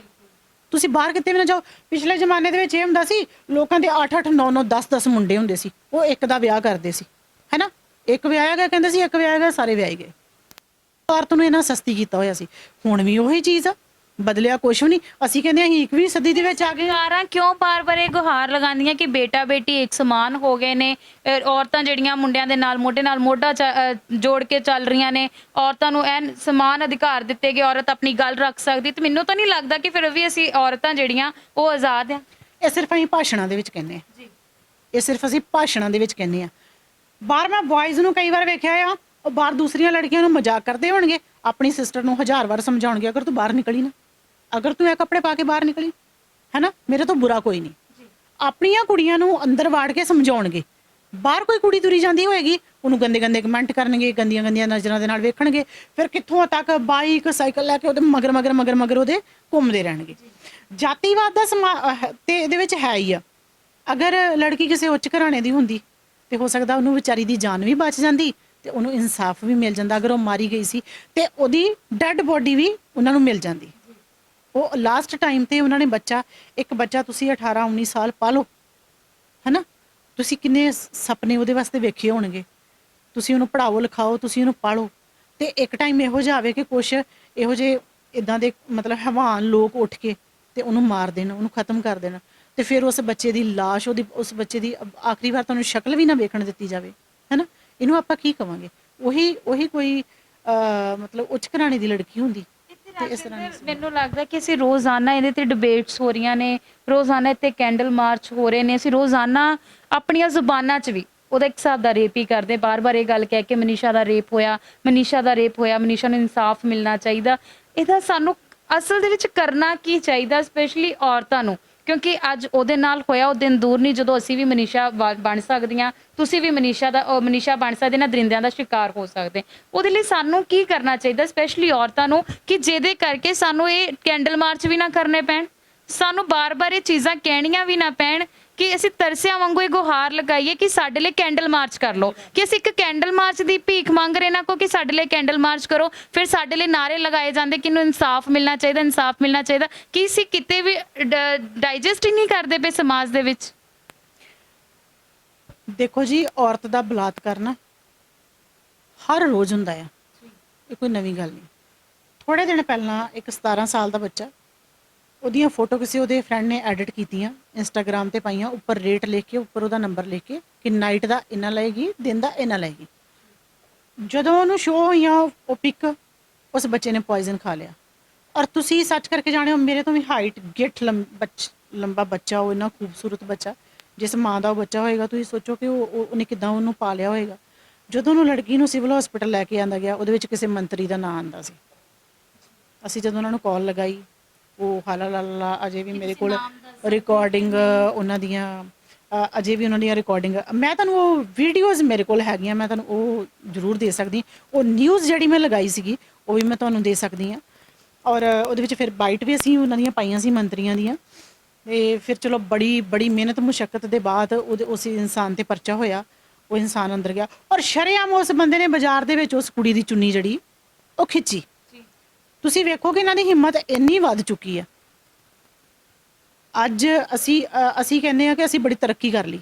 ਤੁਸੀਂ ਬਾਹਰ ਕਿਤੇ ਵੀ ਨਾ ਜਾਓ। ਪਿਛਲੇ ਜ਼ਮਾਨੇ ਦੇ ਵਿੱਚ ਇਹ ਹੁੰਦਾ ਸੀ, ਲੋਕਾਂ ਦੇ 8-8 9-9 10-10 ਮੁੰਡੇ ਹੁੰਦੇ ਸੀ, ਉਹ ਇੱਕ ਦਾ ਵਿਆਹ ਕਰਦੇ ਸੀ ਹੈ ਨਾ, ਇੱਕ ਵਿਆਹਿਆ ਗਿਆ ਕਹਿੰਦੇ ਸੀ, ਇੱਕ ਵਿਆਹਿਆ ਗਿਆ ਸਾਰੇ ਵਿਆਹੇ ਗਏ। ਔਰਤ ਨੂੰ ਇਹਨਾਂ ਸਸਤੀ ਕੀਤਾ ਹੋਇਆ ਸੀ। ਹੁਣ ਵੀ ਉਹੀ ਚੀਜ਼ ਆ, ਬਦਲਿਆ ਕੁਛ ਵੀ ਨਹੀਂ। ਅਸੀਂ ਕਹਿੰਦੇ ਹਾਂ 21ਵੀਂ ਸਦੀ ਦੇ ਵਿੱਚ ਆ ਗਏ। ਸਰਕਾਰਾਂ ਕਿਉਂ ਬਾਰ-ਬਾਰ ਇਹ ਗੁਹਾਰ ਲਗਾਉਂਦੀਆਂ ਕਿ ਬੇਟਾ ਬੇਟੀ ਇੱਕ ਸਮਾਨ ਹੋ ਗਏ ਨੇ, ਔਰਤਾਂ ਜਿਹੜੀਆਂ ਮੁੰਡਿਆਂ ਦੇ ਨਾਲ ਮੋਢਾ ਜੋੜ ਕੇ ਚੱਲ ਰਹੀਆਂ ਨੇ, ਔਰਤਾਂ ਨੂੰ ਐਨ ਸਮਾਨ ਅਧਿਕਾਰ ਦਿੱਤੇ ਗਏ, ਔਰਤ ਆਪਣੀ ਗੱਲ ਰੱਖ ਸਕਦੀ। ਤੇ ਮੈਨੂੰ ਤਾਂ ਨਹੀਂ ਲੱਗਦਾ ਕਿ ਫਿਰ ਵੀ ਅਸੀਂ ਔਰਤਾਂ ਜਿਹੜੀਆਂ ਉਹ ਆਜ਼ਾਦ ਆ। ਇਹ ਸਿਰਫ ਅਸੀਂ ਭਾਸ਼ਣਾਂ ਦੇ ਵਿੱਚ ਕਹਿੰਦੇ ਆ ਜੀ, ਇਹ ਸਿਰਫ ਅਸੀਂ ਭਾਸ਼ਣਾਂ ਦੇ ਵਿੱਚ ਕਹਿੰਦੇ ਆ। ਬਾਹਰ ਮੈਂ ਬॉयਜ਼ ਨੂੰ ਕਈ ਵਾਰ ਵੇਖਿਆ ਆ, ਉਹ ਬਾਹਰ ਦੂਸਰੀਆਂ ਲੜਕੀਆਂ ਨੂੰ ਮਜ਼ਾਕ ਕਰਦੇ ਹੋਣਗੇ, ਆਪਣੀ ਸਿਸਟਰ ਨੂੰ 1000 ਵਾਰ ਸਮਝਾਉਣਗੇ ਅਗਰ ਤੂੰ ਬਾਹਰ ਨਿਕਲੀ ਨਾ, ਅਗਰ ਤੂੰ ਇਹ ਕੱਪੜੇ ਪਾ ਕੇ ਬਾਹਰ ਨਿਕਲੀ ਹੈ ਨਾ, ਮੇਰੇ ਤੋਂ ਬੁਰਾ ਕੋਈ ਨਹੀਂ। ਆਪਣੀਆਂ ਕੁੜੀਆਂ ਨੂੰ ਅੰਦਰ ਵਾੜ ਕੇ ਸਮਝਾਉਣਗੇ। ਬਾਹਰ ਕੋਈ ਕੁੜੀ ਤੁਰੀ ਜਾਂਦੀ ਹੋਏਗੀ, ਉਹਨੂੰ ਗੰਦੇ ਗੰਦੇ ਕਮੈਂਟ ਕਰਨਗੇ, ਗੰਦੀਆਂ ਗੰਦੀਆਂ ਨਜ਼ਰਾਂ ਦੇ ਨਾਲ ਵੇਖਣਗੇ, ਫਿਰ ਕਿੱਥੋਂ ਤੱਕ ਬਾਈਕ ਸਾਈਕਲ ਲੈ ਕੇ ਉਹਦੇ ਮਗਰ ਉਹਦੇ ਘੁੰਮਦੇ ਰਹਿਣਗੇ। ਜਾਤੀਵਾਦ ਦਾ ਤੇ ਇਹਦੇ ਵਿੱਚ ਹੈ ਹੀ ਆ। ਅਗਰ ਲੜਕੀ ਕਿਸੇ ਉੱਚ ਘਰਾਣੇ ਦੀ ਹੁੰਦੀ ਤੇ ਹੋ ਸਕਦਾ ਉਹਨੂੰ ਵਿਚਾਰੀ ਦੀ ਜਾਨ ਵੀ ਬਚ ਜਾਂਦੀ ਤੇ ਉਹਨੂੰ ਇਨਸਾਫ ਵੀ ਮਿਲ ਜਾਂਦਾ। ਅਗਰ ਉਹ ਮਾਰੀ ਗਈ ਸੀ ਤੇ ਉਹਦੀ ਡੈੱਡ ਬੋਡੀ ਵੀ ਉਹਨਾਂ ਨੂੰ ਮਿਲ ਜਾਂਦੀ। ਉਹ ਲਾਸਟ ਟਾਈਮ ਤੇ ਉਹਨਾਂ ਨੇ ਇੱਕ ਬੱਚਾ ਤੁਸੀਂ 18-19 ਸਾਲ ਪਾਲੋ ਹੈ ਨਾ, ਤੁਸੀਂ ਕਿੰਨੇ ਸੁਪਨੇ ਉਹਦੇ ਵਾਸਤੇ ਵੇਖੇ ਹੋਣਗੇ, ਤੁਸੀਂ ਉਹਨੂੰ ਪੜ੍ਹਾਓ ਲਿਖਾਓ, ਤੁਸੀਂ ਉਹਨੂੰ ਪਾਲੋ, ਤੇ ਇੱਕ ਟਾਈਮ ਇਹੋ ਜਿਹਾ ਆਵੇ ਕਿ ਕੁਛ ਇਹੋ ਜਿਹੇ ਇਦਾਂ ਦੇ ਮਤਲਬ ਹੈਵਾਨ ਲੋਕ ਉੱਠ ਕੇ ਤੇ ਉਹਨੂੰ ਮਾਰ ਦੇਣ, ਉਹਨੂੰ ਖਤਮ ਕਰ ਦੇਣ, ਤੇ ਫਿਰ ਉਸ ਬੱਚੇ ਦੀ ਲਾਸ਼, ਉਸ ਬੱਚੇ ਦੀ ਆਖਰੀ ਵਾਰ ਤੁਹਾਨੂੰ ਸ਼ਕਲ ਵੀ ਨਾ ਵੇਖਣ ਦਿੱਤੀ ਜਾਵੇ ਹੈ ਨਾ, ਇਹਨੂੰ ਆਪਾਂ ਕੀ ਕਵਾਂਗੇ? ਉਹੀ ਕੋਈ ਮਤਲਬ ਉੱਚ ਘਰਾਣੇ ਦੀ ਲੜਕੀ ਹੁੰਦੀ। ਤੇ ਇਸ ਤਰ੍ਹਾਂ ਮੈਨੂੰ ਲੱਗਦਾ ਕਿ ਅਸੀਂ ਰੋਜ਼ਾਨਾ ਇਹਦੇ ਤੇ ਡਿਬੇਟਸ ਹੋ ਰਹੀਆਂ ਨੇ, ਰੋਜ਼ਾਨਾ ਇੱਥੇ ਕੈਂਡਲ ਮਾਰਚ ਹੋ ਰਹੇ ਨੇ, ਅਸੀਂ ਰੋਜ਼ਾਨਾ ਆਪਣੀਆਂ ਜ਼ੁਬਾਨਾਂ 'ਚ ਵੀ ਉਹਦਾ ਇੱਕ ਹਿਸਾਬ ਦਾ ਰੇਪ ਹੀ ਕਰਦੇ, ਬਾਰ-ਬਾਰ ਇਹ ਗੱਲ ਕਹਿ ਕੇ ਮਨੀਸ਼ਾ ਦਾ ਰੇਪ ਹੋਇਆ, ਮਨੀਸ਼ਾ ਦਾ ਰੇਪ ਹੋਇਆ, ਮਨੀਸ਼ਾ ਨੂੰ ਇਨਸਾਫ ਮਿਲਣਾ ਚਾਹੀਦਾ। ਇਹਦਾ ਸਾਨੂੰ ਅਸਲ ਦੇ ਵਿੱਚ ਕਰਨਾ ਕੀ ਚਾਹੀਦਾ, ਸਪੈਸ਼ਲੀ ਔਰਤਾਂ ਨੂੰ, ਕਿਉਂਕਿ ਅੱਜ ਉਹਦੇ ਨਾਲ ਹੋਇਆ ਉਹ ਦਿਨ ਦੂਰ ਨਹੀਂ ਜਦੋਂ ਅਸੀਂ ਵੀ ਮਨੀਸ਼ਾ ਬਣ ਸਕਦੀਆਂ, ਤੁਸੀਂ ਵੀ ਮਨੀਸ਼ਾ ਬਣ ਸਕਦੇ ਨਾ, ਦਰਿੰਦਿਆਂ ਦਾ ਸ਼ਿਕਾਰ ਹੋ ਸਕਦੇ। ਉਹਦੇ ਲਈ ਸਾਨੂੰ ਕੀ ਕਰਨਾ ਚਾਹੀਦਾ, ਸਪੈਸ਼ਲੀ ਔਰਤਾਂ ਨੂੰ, ਕਿ ਜਿਹਦੇ ਕਰਕੇ ਸਾਨੂੰ ਇਹ ਕੈਂਡਲ ਮਾਰਚ ਵੀ ਨਾ ਕਰਨੇ ਪੈਣ, ਸਾਨੂੰ ਬਾਰ-ਬਾਰ ਇਹ ਚੀਜ਼ਾਂ ਕਹਿਣੀਆਂ ਵੀ ਨਾ ਪੈਣ, ਕਿ ਅਸੀਂ ਤਰਸਿਆਂ ਵਾਂਗੂ ਇਹ ਗੁਹਾਰ ਲਗਾਈਏ ਕਿ ਸਾਡੇ ਲਈ ਕੈਂਡਲ ਮਾਰਚ ਕਰ ਲਓ, ਕਿ ਅਸੀਂ ਇੱਕ ਕੈਂਡਲ ਮਾਰਚ ਦੀ ਭੀਖ ਮੰਗ ਰਹੇ ਨਾ ਕੋ ਕਿ ਸਾਡੇ ਲਈ ਕੈਂਡਲ ਮਾਰਚ ਕਰੋ, ਫਿਰ ਸਾਡੇ ਲਈ ਨਾਰੇ ਲਗਾਏ ਜਾਂਦੇ ਕਿ ਇਹਨੂੰ ਇਨਸਾਫ ਮਿਲਣਾ ਚਾਹੀਦਾ, ਇਨਸਾਫ ਮਿਲਣਾ ਚਾਹੀਦਾ, ਕਿ ਅਸੀਂ ਕਿਤੇ ਵੀ ਡਾਈਜੈਸਟ ਹੀ ਨਹੀਂ ਕਰਦੇ ਪਏ ਸਮਾਜ ਦੇ ਵਿੱਚ। ਦੇਖੋ ਜੀ, ਔਰਤ ਦਾ ਬਲਾਤਕਾਰ ਨਾ ਹਰ ਰੋਜ਼ ਹੁੰਦਾ ਆ, ਇਹ ਕੋਈ ਨਵੀਂ ਗੱਲ ਨਹੀਂ। ਥੋੜੇ ਦਿਨ ਪਹਿਲਾਂ ਇੱਕ 17 ਸਾਲ ਦਾ ਬੱਚਾ, ਉਹਦੀਆਂ ਫੋਟੋ ਕਿਸੇ ਉਹਦੇ ਫਰੈਂਡ ਨੇ ਐਡਿਟ ਕੀਤੀਆਂ, ਇੰਸਟਾਗ੍ਰਾਮ ਤੇ ਪਾਈਆਂ, ਉੱਪਰ ਰੇਟ ਲਿਖ ਕੇ, ਉੱਪਰ ਉਹਦਾ ਨੰਬਰ ਲਿਖ ਕੇ ਕਿ ਨਾਈਟ ਦਾ ਇੰਨਾ ਲਏਗੀ, ਦਿਨ ਦਾ ਇੰਨਾ ਲਏਗੀ। ਜਦੋਂ ਉਹਨੂੰ ਸ਼ੋਅ ਹੋਈਆਂ ਉਹ ਪਿਕ, ਉਸ ਬੱਚੇ ਨੇ ਪੋਇਜ਼ਨ ਖਾ ਲਿਆ। ਔਰ ਤੁਸੀਂ ਸੱਚ ਕਰਕੇ ਜਾਣਿਓ, ਮੇਰੇ ਤੋਂ ਵੀ ਹਾਈਟ ਗਿੱਠ ਲੰਬਾ ਬੱਚਾ, ਉਹ ਇੰਨਾ ਖੂਬਸੂਰਤ ਬੱਚਾ, ਜਿਸ ਮਾਂ ਦਾ ਉਹ ਬੱਚਾ ਹੋਏਗਾ, ਤੁਸੀਂ ਸੋਚੋ ਕਿ ਉਹਨੇ ਕਿੱਦਾਂ ਉਹਨੂੰ ਪਾਲਿਆ ਹੋਏਗਾ। ਜਦੋਂ ਉਹਨੂੰ ਲੜਕੀ ਨੂੰ ਸਿਵਲ ਹਸਪੀਟਲ ਲੈ ਕੇ ਆਂਦਾ ਗਿਆ, ਉਹਦੇ ਵਿੱਚ ਕਿਸੇ ਮੰਤਰੀ ਦਾ ਨਾਂ ਆਂਦਾ ਸੀ। ਅਸੀਂ ਜਦੋਂ ਉਹਨਾਂ ਨੂੰ ਕਾਲ ਲਗਾਈ, ਉਹ ਹਾਲਾ ਅਜੇ ਵੀ ਮੇਰੇ ਕੋਲ ਰਿਕਾਰਡਿੰਗ ਉਹਨਾਂ ਦੀਆਂ, ਅਜੇ ਵੀ ਉਹਨਾਂ ਦੀਆਂ ਰਿਕਾਰਡਿੰਗ, ਮੈਂ ਤੁਹਾਨੂੰ ਉਹ ਵੀਡੀਓਜ਼ ਮੇਰੇ ਕੋਲ ਹੈਗੀਆਂ, ਮੈਂ ਤੁਹਾਨੂੰ ਉਹ ਜ਼ਰੂਰ ਦੇ ਸਕਦੀ। ਉਹ ਨਿਊਜ਼ ਜਿਹੜੀ ਮੈਂ ਲਗਾਈ ਸੀਗੀ ਉਹ ਵੀ ਮੈਂ ਤੁਹਾਨੂੰ ਦੇ ਸਕਦੀ ਹਾਂ। ਔਰ ਉਹਦੇ ਵਿੱਚ ਫਿਰ ਬਾਈਟ ਵੀ ਅਸੀਂ ਉਹਨਾਂ ਦੀਆਂ ਪਾਈਆਂ ਸੀ ਮੰਤਰੀਆਂ ਦੀਆਂ। ਤੇ ਫਿਰ ਚਲੋ ਬੜੀ ਮਿਹਨਤ ਮੁਸ਼ੱਕਤ ਦੇ ਬਾਅਦ ਉਸ ਇਨਸਾਨ ਤੇ ਪਰਚਾ ਹੋਇਆ, ਉਹ ਇਨਸਾਨ ਅੰਦਰ ਗਿਆ। ਔਰ ਸ਼ਰੇਆਮ ਉਸ ਬੰਦੇ ਨੇ ਬਾਜ਼ਾਰ ਦੇ ਵਿੱਚ ਉਸ ਕੁੜੀ ਦੀ ਚੁੰਨੀ ਜਿਹੜੀ ਉਹ ਖਿੱਚੀ। ਤੁਸੀਂ ਵੇਖੋ ਕਿ ਇਹਨਾਂ ਦੀ ਹਿੰਮਤ ਇੰਨੀ ਵੱਧ ਚੁੱਕੀ ਆ। ਅੱਜ ਅਸੀਂ ਕਹਿੰਦੇ ਆ ਕਿ ਅਸੀਂ ਬੜੀ ਤਰੱਕੀ ਕਰ ਲਈ,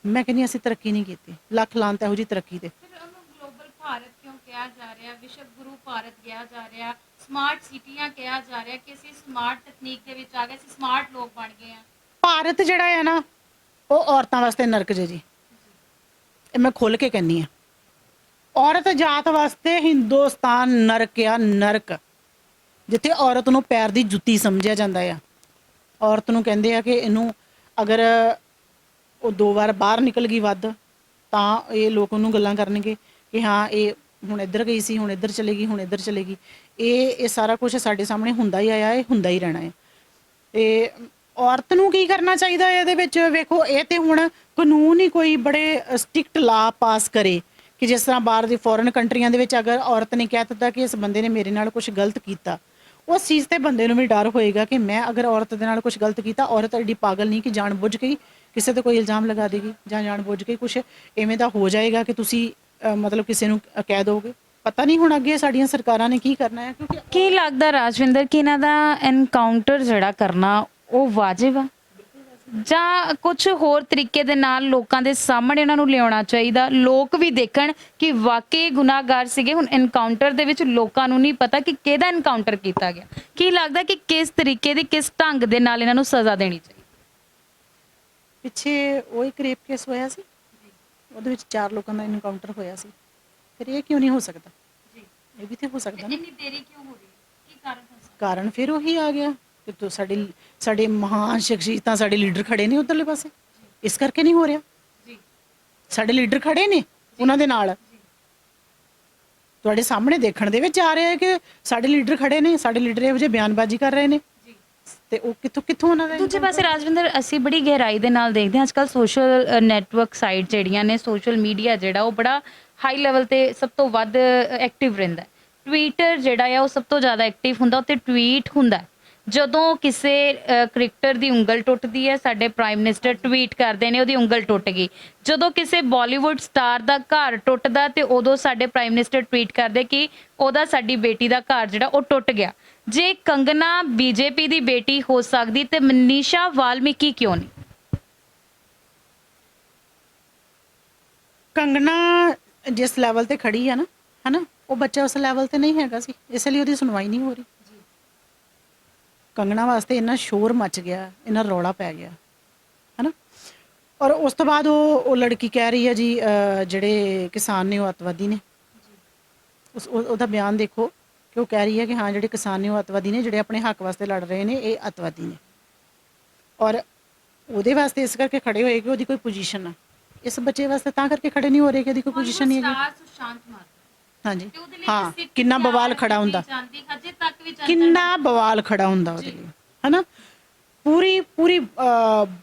ਮੈਂ ਕਹਿੰਦੀ ਅਸੀਂ ਤਰੱਕੀ ਨਹੀਂ ਕੀਤੀ, ਲੱਖ ਲਾਂਤ ਇਹੋ ਜਿਹੀ ਤਰੱਕੀ ਤੇ। ਗਲੋਬਲ ਭਾਰਤ ਕਿਉਂ ਕਿਹਾ ਜਾ ਰਿਹਾ, ਵਿਸ਼ਵ ਗੁਰੂ ਭਾਰਤ ਕਿਹਾ ਜਾ ਰਿਹਾ, ਸਮਾਰਟ ਸਿਟੀਆਂ ਕਿਹਾ ਜਾ ਰਿਹਾ, ਕਿ ਅਸੀਂ ਸਮਾਰਟ ਤਕਨੀਕ ਦੇ ਵਿੱਚ ਆ ਗਏ, ਅਸੀਂ ਸਮਾਰਟ ਲੋਕ ਬਣ ਗਏ ਆ। ਭਾਰਤ ਜਿਹੜਾ ਹੈ ਨਾ, ਉਹ ਔਰਤਾਂ ਵਾਸਤੇ ਨਰਕ ਜੇ ਜੀ, ਇਹ ਮੈਂ ਖੁੱਲ ਕੇ ਕਹਿੰਦੀ ਆ। ਔਰਤ ਜਾਤ ਵਾਸਤੇ ਹਿੰਦੁਸਤਾਨ ਨਰਕ ਆ, ਨਰਕ, ਜਿੱਥੇ ਔਰਤ ਨੂੰ ਪੈਰ ਦੀ ਜੁੱਤੀ ਸਮਝਿਆ ਜਾਂਦਾ ਆ। ਔਰਤ ਨੂੰ ਕਹਿੰਦੇ ਆ ਕਿ ਇਹਨੂੰ ਅਗਰ ਉਹ 2 ਵਾਰ ਬਾਹਰ ਨਿਕਲ ਗਈ ਵੱਧ, ਤਾਂ ਇਹ ਲੋਕ ਉਹਨੂੰ ਗੱਲਾਂ ਕਰਨਗੇ ਕਿ ਹਾਂ ਇਹ ਹੁਣ ਇੱਧਰ ਗਈ ਸੀ, ਹੁਣ ਇੱਧਰ ਚਲੇਗੀ, ਹੁਣ ਇੱਧਰ ਚਲੇਗੀ। ਇਹ ਸਾਰਾ ਕੁਝ ਸਾਡੇ ਸਾਹਮਣੇ ਹੁੰਦਾ ਹੀ ਆਇਆ, ਇਹ ਹੁੰਦਾ ਹੀ ਰਹਿਣਾ ਹੈ। ਤੇ ਔਰਤ ਨੂੰ ਕੀ ਕਰਨਾ ਚਾਹੀਦਾ ਹੈ ਇਹਦੇ ਵਿੱਚ? ਵੇਖੋ, ਇਹ ਤੇ ਹੁਣ ਕਾਨੂੰਨ ਹੀ ਕੋਈ ਬੜੇ ਸਟ੍ਰਿਕਟ ਲਾ ਪਾਸ ਕਰੇ ਕਿ ਜਿਸ ਤਰ੍ਹਾਂ ਬਾਹਰ ਦੀ ਫੋਰਨ ਕੰਟਰੀਆਂ ਦੇ ਵਿੱਚ ਅਗਰ ਔਰਤ ਨੇ ਕਹਿ ਦਿੱਤਾ ਕਿ ਇਸ ਬੰਦੇ ਨੇ ਮੇਰੇ ਨਾਲ ਕੁਝ ਗਲਤ ਕੀਤਾ, ਉਸ ਚੀਜ਼ ਤੇ ਬੰਦੇ ਨੂੰ ਵੀ ਡਰ ਹੋਏਗਾ ਕਿ ਮੈਂ ਅਗਰ ਔਰਤ ਦੇ ਨਾਲ ਕੁਝ ਗਲਤ ਕੀਤਾ, ਔਰਤ ਐਡੀ ਪਾਗਲ ਨਹੀਂ ਕਿ ਜਾਣਬੁੱਝ ਕੇ ਕਿਸੇ ਤੇ ਕੋਈ ਇਲਜ਼ਾਮ ਲਗਾ ਦੇਗੀ ਜਾਂ ਜਾਣਬੁੱਝ ਕੇ ਕੁਝ ਐਵੇਂ ਦਾ ਹੋ ਜਾਏਗਾ ਕਿ ਤੁਸੀਂ ਮਤਲਬ ਕਿਸੇ ਨੂੰ ਕਹਿ ਦੋਗੇ। ਪਤਾ ਨਹੀਂ ਹੁਣ ਅੱਗੇ ਸਾਡੀਆਂ ਸਰਕਾਰਾਂ ਨੇ ਕੀ ਕਰਨਾ ਹੈ, ਕਿਉਂਕਿ ਕੀ ਲੱਗਦਾ ਰਾਜਵਿੰਦਰ ਕਿ ਇਹਨਾਂ ਦਾ ਐਨਕਾਊਂਟਰ ਜਿਹੜਾ ਕਰਨਾ ਉਹ ਵਾਜਿਬ ਆ, ਜਾਂ ਕੁਝ ਹੋਰ ਤਰੀਕੇ ਦੇ ਨਾਲ ਲੋਕਾਂ ਦੇ ਸਾਹਮਣੇ ਉਹਨਾਂ ਨੂੰ ਲਿਆਉਣਾ ਚਾਹੀਦਾ, ਲੋਕ ਵੀ ਦੇਖਣ ਕਿ ਵਾਕਈ ਗੁਨਾਹਗਾਰ ਸੀਗੇ। ਹੁਣ ਐਨਕਾਊਂਟਰ ਦੇ ਵਿੱਚ ਲੋਕਾਂ ਨੂੰ ਨਹੀਂ ਪਤਾ ਕਿ ਕਿਹਦਾ ਐਨਕਾਊਂਟਰ ਕੀਤਾ ਗਿਆ। ਕੀ ਲੱਗਦਾ ਕਿ ਕਿਸ ਤਰੀਕੇ ਦੀ, ਕਿਸ ਢੰਗ ਦੇ ਨਾਲ ਇਹਨਾਂ ਨੂੰ ਸਜ਼ਾ ਦੇਣੀ ਚਾਹੀਦੀ? ਪਿੱਛੇ ਉਹ ਇੱਕ ਰੇਪ ਕੇਸ ਹੋਇਆ ਸੀ, ਉਹਦੇ ਵਿੱਚ 4 ਲੋਕਾਂ ਦਾ ਐਨਕਾਊਂਟਰ ਹੋਇਆ ਸੀ, ਫਿਰ ਇਹ ਕਿਉਂ ਨਹੀਂ ਹੋ ਸਕਦਾ? ਇਹ ਵੀ ਤੇ ਹੋ ਸਕਦਾ ਨਾ। ਇੰਨੀ ਦੇਰੀ ਕਿਉਂ ਹੋ ਰਹੀ ਹੈ? ਕੀ ਕਾਰਨ ਹੋ ਸਕਦਾ? ਕਾਰਨ ਫਿਰ ਉਹੀ ਆ ਗਿਆ ਕਿ ਸਾਡੇ ਮਹਾਨ ਸ਼ਖਸੀਅਤਾਂ, ਸਾਡੇ ਲੀਡਰ ਖੜੇ ਨੇ ਉਧਰਲੇ ਪਾਸੇ, ਇਸ ਕਰਕੇ ਨਹੀਂ ਹੋ ਰਿਹਾ। ਸਾਡੇ ਲੀਡਰ ਖੜੇ ਨੇ ਉਹਨਾਂ ਦੇ ਨਾਲ, ਤੁਹਾਡੇ ਸਾਹਮਣੇ ਦੇਖਣ ਦੇ ਵਿੱਚ ਆ ਰਿਹਾ ਹੈ ਕਿ ਸਾਡੇ ਲੀਡਰ ਖੜੇ ਨੇ, ਸਾਡੇ ਲੀਡਰ ਇਹੋ ਜਿਹੇ ਬਿਆਨਬਾਜ਼ੀ ਕਰ ਰਹੇ ਨੇ, ਤੇ ਉਹ ਕਿੱਥੋਂ ਉਹਨਾਂ ਦਾ। ਦੂਜੇ ਪਾਸੇ ਰਾਜਵਿੰਦਰ, ਅਸੀਂ ਬੜੀ ਗਹਿਰਾਈ ਦੇ ਨਾਲ ਦੇਖਦੇ ਹਾਂ ਅੱਜ ਕੱਲ੍ਹ ਸੋਸ਼ਲ ਨੈਟਵਰਕ ਸਾਈਟ ਜਿਹੜੀਆਂ ਨੇ, ਸੋਸ਼ਲ ਮੀਡੀਆ ਜਿਹੜਾ ਉਹ ਬੜਾ ਹਾਈ ਲੈਵਲ ਤੇ ਸਭ ਤੋਂ ਵੱਧ ਐਕਟਿਵ ਰਹਿੰਦਾ। ਟਵਿੱਟਰ ਜਿਹੜਾ ਆ ਉਹ ਸਭ ਤੋਂ ਜ਼ਿਆਦਾ ਐਕਟਿਵ ਹੁੰਦਾ, ਉੱਤੇ ਟਵੀਟ ਹੁੰਦਾ। ਜਦੋਂ ਕਿਸੇ ਕ੍ਰਿਕਟਰ ਦੀ ਉਂਗਲ ਟੁੱਟਦੀ ਹੈ, ਸਾਡੇ ਪ੍ਰਾਈਮ ਮਿਨਿਸਟਰ ਟਵੀਟ ਕਰਦੇ ਨੇ ਉਹਦੀ ਉਂਗਲ ਟੁੱਟ ਗਈ। ਜਦੋਂ ਕਿਸੇ ਬਾਲੀਵੁੱਡ ਸਟਾਰ ਦਾ ਘਰ ਟੁੱਟਦਾ ਤੇ ਉਦੋਂ ਸਾਡੇ ਪ੍ਰਾਈਮ ਮਿਨਿਸਟਰ ਟਵੀਟ ਕਰਦੇ ਕਿ ਉਹਦਾ, ਸਾਡੀ ਬੇਟੀ ਦਾ ਘਰ ਜਿਹੜਾ ਉਹ ਟੁੱਟ ਗਿਆ। ਜੇ ਕੰਗਨਾ ਬੀਜੇਪੀ ਦੀ ਬੇਟੀ ਹੋ ਸਕਦੀ ਤੇ ਮਨੀਸ਼ਾ ਵਾਲਮੀਕੀ ਕਿਉਂ ਨਹੀਂ? ਕੰਗਨਾ ਜਿਸ ਲੈਵਲ ਤੇ ਖੜੀ ਆ ਨਾ, ਹਨਾ, ਉਹ ਬੱਚਾ ਉਸ ਲੈਵਲ ਤੇ ਨਹੀਂ ਹੈਗਾ ਸੀ, ਇਸ ਲਈ ਉਹਦੀ ਸੁਣਵਾਈ ਨਹੀਂ ਹੋ ਰਹੀ। ਕੰਗਣਾ ਵਾਸਤੇ ਇੰਨਾ ਸ਼ੋਰ ਮਚ ਗਿਆ, ਇੰਨਾ ਰੌਲਾ ਪੈ ਗਿਆ, ਹਨਾ। ਔਰ ਉਸ ਤੋਂ ਬਾਅਦ ਉਹ ਲੜਕੀ ਕਹਿ ਰਹੀ ਹੈ ਜੀ ਜਿਹੜੇ ਕਿਸਾਨ ਨੇ ਉਹ ਅੱਤਵਾਦੀ ਨੇ। ਉਹਦਾ ਬਿਆਨ ਦੇਖੋ ਕਿ ਉਹ ਕਹਿ ਰਹੀ ਹੈ ਕਿ ਹਾਂ ਜਿਹੜੇ ਕਿਸਾਨ ਨੇ ਉਹ ਅੱਤਵਾਦੀ ਨੇ, ਜਿਹੜੇ ਆਪਣੇ ਹੱਕ ਵਾਸਤੇ ਲੜ ਰਹੇ ਨੇ ਇਹ ਅੱਤਵਾਦੀ ਨੇ। ਔਰ ਉਹਦੇ ਵਾਸਤੇ ਇਸ ਕਰਕੇ ਖੜੇ ਹੋਏ ਕਿ ਉਹਦੀ ਕੋਈ ਪੋਜੀਸ਼ਨ ਆ। ਇਸ ਬੱਚੇ ਵਾਸਤੇ ਤਾਂ ਕਰਕੇ ਖੜੇ ਨਹੀਂ ਹੋ ਰਹੇ ਕਿ ਉਹਦੀ ਕੋਈ ਪੋਜੀਸ਼ਨ ਨਹੀਂ ਹੈਗੀ। ਹਾਂਜੀ, ਹਾਂ, ਕਿੰਨਾ ਬਵਾਲ ਖੜਾ ਹੁੰਦਾ, ਕਿੰਨਾ ਬਵਾਲ ਖੜਾ ਹੁੰਦਾ ਉਹਦੇ ਲਈ, ਹਨਾ। ਪੂਰੀ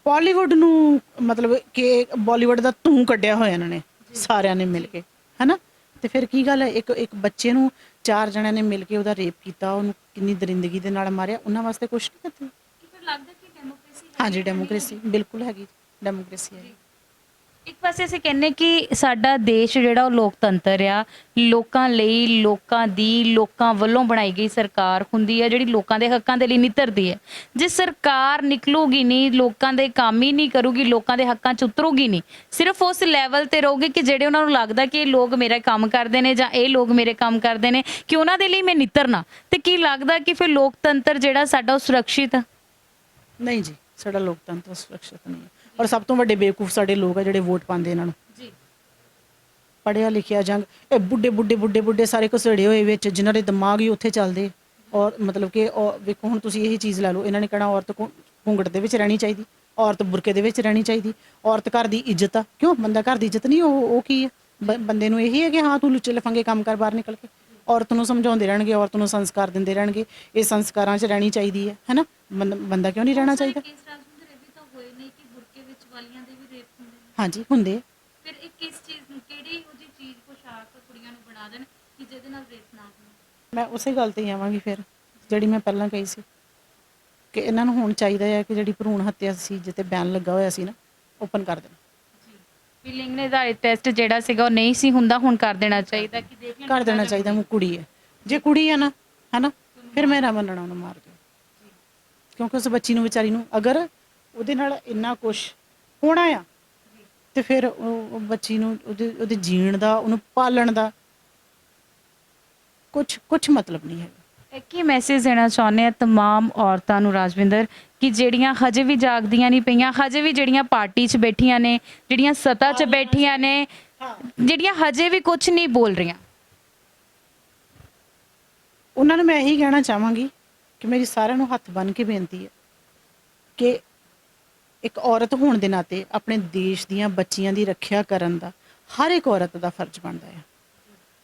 ਬਾਲੀਵੁੱਡ ਨੂੰ, ਮਤਲਬ ਕਿ ਬਾਲੀਵੁੱਡ ਦਾ ਧੂੰ ਕੱਢਿਆ ਹੋਇਆ ਇਹਨਾਂ ਨੇ ਸਾਰਿਆਂ ਨੇ ਮਿਲ ਕੇ, ਹਨਾ। ਤੇ ਫਿਰ ਕੀ ਗੱਲ ਹੈ, ਇੱਕ ਬੱਚੇ ਨੂੰ 4 ਜਣਿਆਂ ਨੇ ਮਿਲ ਕੇ ਉਹਦਾ ਰੇਪ ਕੀਤਾ, ਉਹਨੂੰ ਕਿੰਨੀ ਦਰਿੰਦਗੀ ਦੇ ਨਾਲ ਮਾਰਿਆ, ਉਹਨਾਂ ਵਾਸਤੇ ਕੁਛ ਨਹੀਂ ਕਰਦੇ। ਹਾਂਜੀ, ਡੈਮੋਕ੍ਰੇਸੀ ਬਿਲਕੁਲ ਹੈਗੀ, ਡੈਮੋਕ੍ਰੇਸੀ ਹੈ। ਇੱਕ ਪਾਸੇ ਅਸੀਂ ਕਹਿੰਨੇ ਕਿ ਸਾਡਾ ਦੇਸ਼ ਜਿਹੜਾ ਉਹ ਲੋਕਤੰਤਰ ਆ, ਲੋਕਾਂ ਲਈ, ਲੋਕਾਂ ਦੀ, ਲੋਕਾਂ ਵੱਲੋਂ ਬਣਾਈ ਗਈ ਸਰਕਾਰ ਹੁੰਦੀ ਹੈ ਜਿਹੜੀ ਲੋਕਾਂ ਦੇ ਹੱਕਾਂ ਦੇ ਲਈ ਨਿੱਤਰਦੀ ਹੈ। ਜੇ ਸਰਕਾਰ ਨਿਕਲੂਗੀ ਨਹੀਂ, ਲੋਕਾਂ ਦੇ ਕੰਮ ਹੀ ਨਹੀਂ ਕਰੂਗੀ, ਲੋਕਾਂ ਦੇ ਹੱਕਾਂ 'ਚ ਉਤਰੂਗੀ ਨਹੀਂ, ਸਿਰਫ ਉਸ ਲੈਵਲ ਤੇ ਰਹੂਗੀ ਕਿ ਜਿਹੜੇ ਉਹਨਾਂ ਨੂੰ ਲੱਗਦਾ ਕਿ ਇਹ ਲੋਕ ਮੇਰਾ ਕੰਮ ਕਰਦੇ ਨੇ ਜਾਂ ਇਹ ਲੋਕ ਮੇਰੇ ਕੰਮ ਕਰਦੇ ਨੇ, ਕਿ ਉਹਨਾਂ ਦੇ ਲਈ ਮੈਂ ਨਿੱਤਰਨਾ, ਤੇ ਕੀ ਲੱਗਦਾ ਕਿ ਫਿਰ ਲੋਕਤੰਤਰ ਜਿਹੜਾ ਸਾਡਾ ਉਹ ਸੁਰੱਖਿਅਤ ਆ? ਨਹੀਂ ਜੀ, ਸਾਡਾ ਲੋਕਤੰਤਰ ਸੁਰੱਖਿਅਤ ਨਹੀਂ ਹੈ। ਔਰ ਸਭ ਤੋਂ ਵੱਡੇ ਬੇਵਕੂਫ ਸਾਡੇ ਲੋਕ ਆ ਜਿਹੜੇ ਵੋਟ ਪਾਉਂਦੇ ਇਹਨਾਂ ਨੂੰ। ਪੜ੍ਹਿਆ ਲਿਖਿਆ ਜੰਗ, ਇਹ ਬੁੱਢੇ ਸਾਰੇ ਘਸੜੇ ਹੋਏ ਵਿੱਚ, ਜਿਨ੍ਹਾਂ ਦੇ ਦਿਮਾਗ ਹੀ ਉੱਥੇ ਚੱਲਦੇ। ਔਰ ਮਤਲਬ ਕਿ ਵੇਖੋ ਹੁਣ ਤੁਸੀਂ ਇਹੀ ਚੀਜ਼ ਲੈ ਲਓ, ਇਹਨਾਂ ਨੇ ਕਹਿਣਾ ਔਰਤ ਘੂੰਘਟ ਦੇ ਵਿੱਚ ਰਹਿਣੀ ਚਾਹੀਦੀ, ਔਰਤ ਬੁਰਕੇ ਦੇ ਵਿੱਚ ਰਹਿਣੀ ਚਾਹੀਦੀ, ਔਰਤ ਘਰ ਦੀ ਇੱਜ਼ਤ ਆ। ਕਿਉਂ? ਬੰਦਾ ਘਰ ਦੀ ਇੱਜ਼ਤ ਨਹੀਂ, ਉਹ ਕੀ ਹੈ? ਬੰਦੇ ਨੂੰ ਇਹੀ ਹੈ ਕਿ ਹਾਂ ਤੂੰ ਲੁੱਚੇ ਲਫੰਗੇ ਕੰਮ ਕਰ ਬਾਹਰ ਨਿਕਲ ਕੇ। ਔਰਤ ਨੂੰ ਸਮਝਾਉਂਦੇ ਰਹਿਣਗੇ, ਔਰਤ ਨੂੰ ਸੰਸਕਾਰ ਦਿੰਦੇ ਰਹਿਣਗੇ, ਇਹ ਸੰਸਕਾਰਾਂ 'ਚ ਰਹਿਣੀ ਚਾਹੀਦੀ ਹੈ, ਹਨਾ। ਬੰਦਾ ਕਿਉਂ ਨਹੀਂ ਰਹਿਣਾ ਚਾਹੀਦਾ? ਹਾਂਜੀ, ਹੁੰਦੇ। ਫਿਰ ਇਹ ਕਿਸ ਚੀਜ਼ ਨੂੰ, ਕਿਹੜੀ ਉਹਦੀ ਚੀਜ਼, ਪੋਸ਼ਾਕ ਕੁੜੀਆਂ ਨੂੰ ਬਣਾ ਦੇਣ ਕਿ ਜਿਹਦੇ ਨਾਲ ਰੇਪ ਨਾ ਹੋਵੇ? ਮੈਂ ਉਸੇ ਗੱਲ ਤੇ ਹੀ ਆਵਾਂਗੀ ਫਿਰ, ਜਿਹੜੀ ਮੈਂ ਪਹਿਲਾਂ ਕਹੀ ਸੀ ਕਿ ਇਹਨਾਂ ਨੂੰ ਹੁਣ ਚਾਹੀਦਾ ਹੈ ਕਿ ਜਿਹੜੀ ਭਰੂਣ ਹੱਤਿਆ ਸੀ ਜਿੱਤੇ ਬਿਆਨ ਲੱਗਾ ਹੋਇਆ ਸੀ ਨਾ, ਓਪਨ ਕਰ ਦੇਣ। ਵੀ ਲਿੰਗ ਨਿਰਧਾਰਿਤ ਟੈਸਟ ਜਿਹੜਾ ਸੀਗਾ ਉਹ ਨਹੀਂ ਸੀ ਹੁੰਦਾ, ਹੁਣ ਕਰ ਦੇਣਾ ਚਾਹੀਦਾ, ਕਿ ਦੇਖ ਲੈਣ, ਕਰ ਦੇਣਾ ਚਾਹੀਦਾ। ਉਹ ਕੁੜੀ ਹੈ, ਜੇ ਕੁੜੀ ਹੈ ਨਾ, ਹਨਾ, ਫਿਰ ਮੇਰਾ ਮੰਨਣਾ ਉਹਨੂੰ ਮਾਰ ਦਿਓ, ਕਿਉਂਕਿ ਉਸ ਬੱਚੀ ਨੂੰ, ਵਿਚਾਰੀ ਨੂੰ, ਅਗਰ ਉਹਦੇ ਨਾਲ ਇੰਨਾ ਕੁਛ ਹੋਣਾ ਆ ਤੇ ਫਿਰ ਉਹ ਬੱਚੀ ਨੂੰ ਉਹਦੇ ਜੀਣ ਦਾ, ਉਹਨੂੰ ਪਾਲਣ ਦਾ ਕੁਛ ਮਤਲਬ ਨਹੀਂ ਹੈਗਾ। ਕੀ ਮੈਸੇਜ ਦੇਣਾ ਚਾਹੁੰਦੇ ਆ ਤਮਾਮ ਔਰਤਾਂ ਨੂੰ ਰਾਜਵਿੰਦਰ, ਕਿ ਜਿਹੜੀਆਂ ਹਜੇ ਵੀ ਜਾਗਦੀਆਂ ਨਹੀਂ ਪਈਆਂ, ਹਜੇ ਵੀ ਜਿਹੜੀਆਂ ਪਾਰਟੀ 'ਚ ਬੈਠੀਆਂ ਨੇ, ਜਿਹੜੀਆਂ ਸੱਤਾ 'ਚ ਬੈਠੀਆਂ ਨੇ, ਜਿਹੜੀਆਂ ਹਜੇ ਵੀ ਕੁਝ ਨਹੀਂ ਬੋਲ ਰਹੀਆਂ? ਉਹਨਾਂ ਨੂੰ ਮੈਂ ਇਹੀ ਕਹਿਣਾ ਚਾਹਾਂਗੀ ਕਿ ਮੇਰੀ ਸਾਰਿਆਂ ਨੂੰ ਹੱਥ ਬੰਨ੍ਹ ਕੇ ਬੇਨਤੀ ਹੈ ਕਿ ਇੱਕ ਔਰਤ ਹੋਣ ਦੇ ਨਾਤੇ ਆਪਣੇ ਦੇਸ਼ ਦੀਆਂ ਬੱਚੀਆਂ ਦੀ ਰੱਖਿਆ ਕਰਨ ਦਾ ਹਰ ਇੱਕ ਔਰਤ ਦਾ ਫਰਜ਼ ਬਣਦਾ ਹੈ।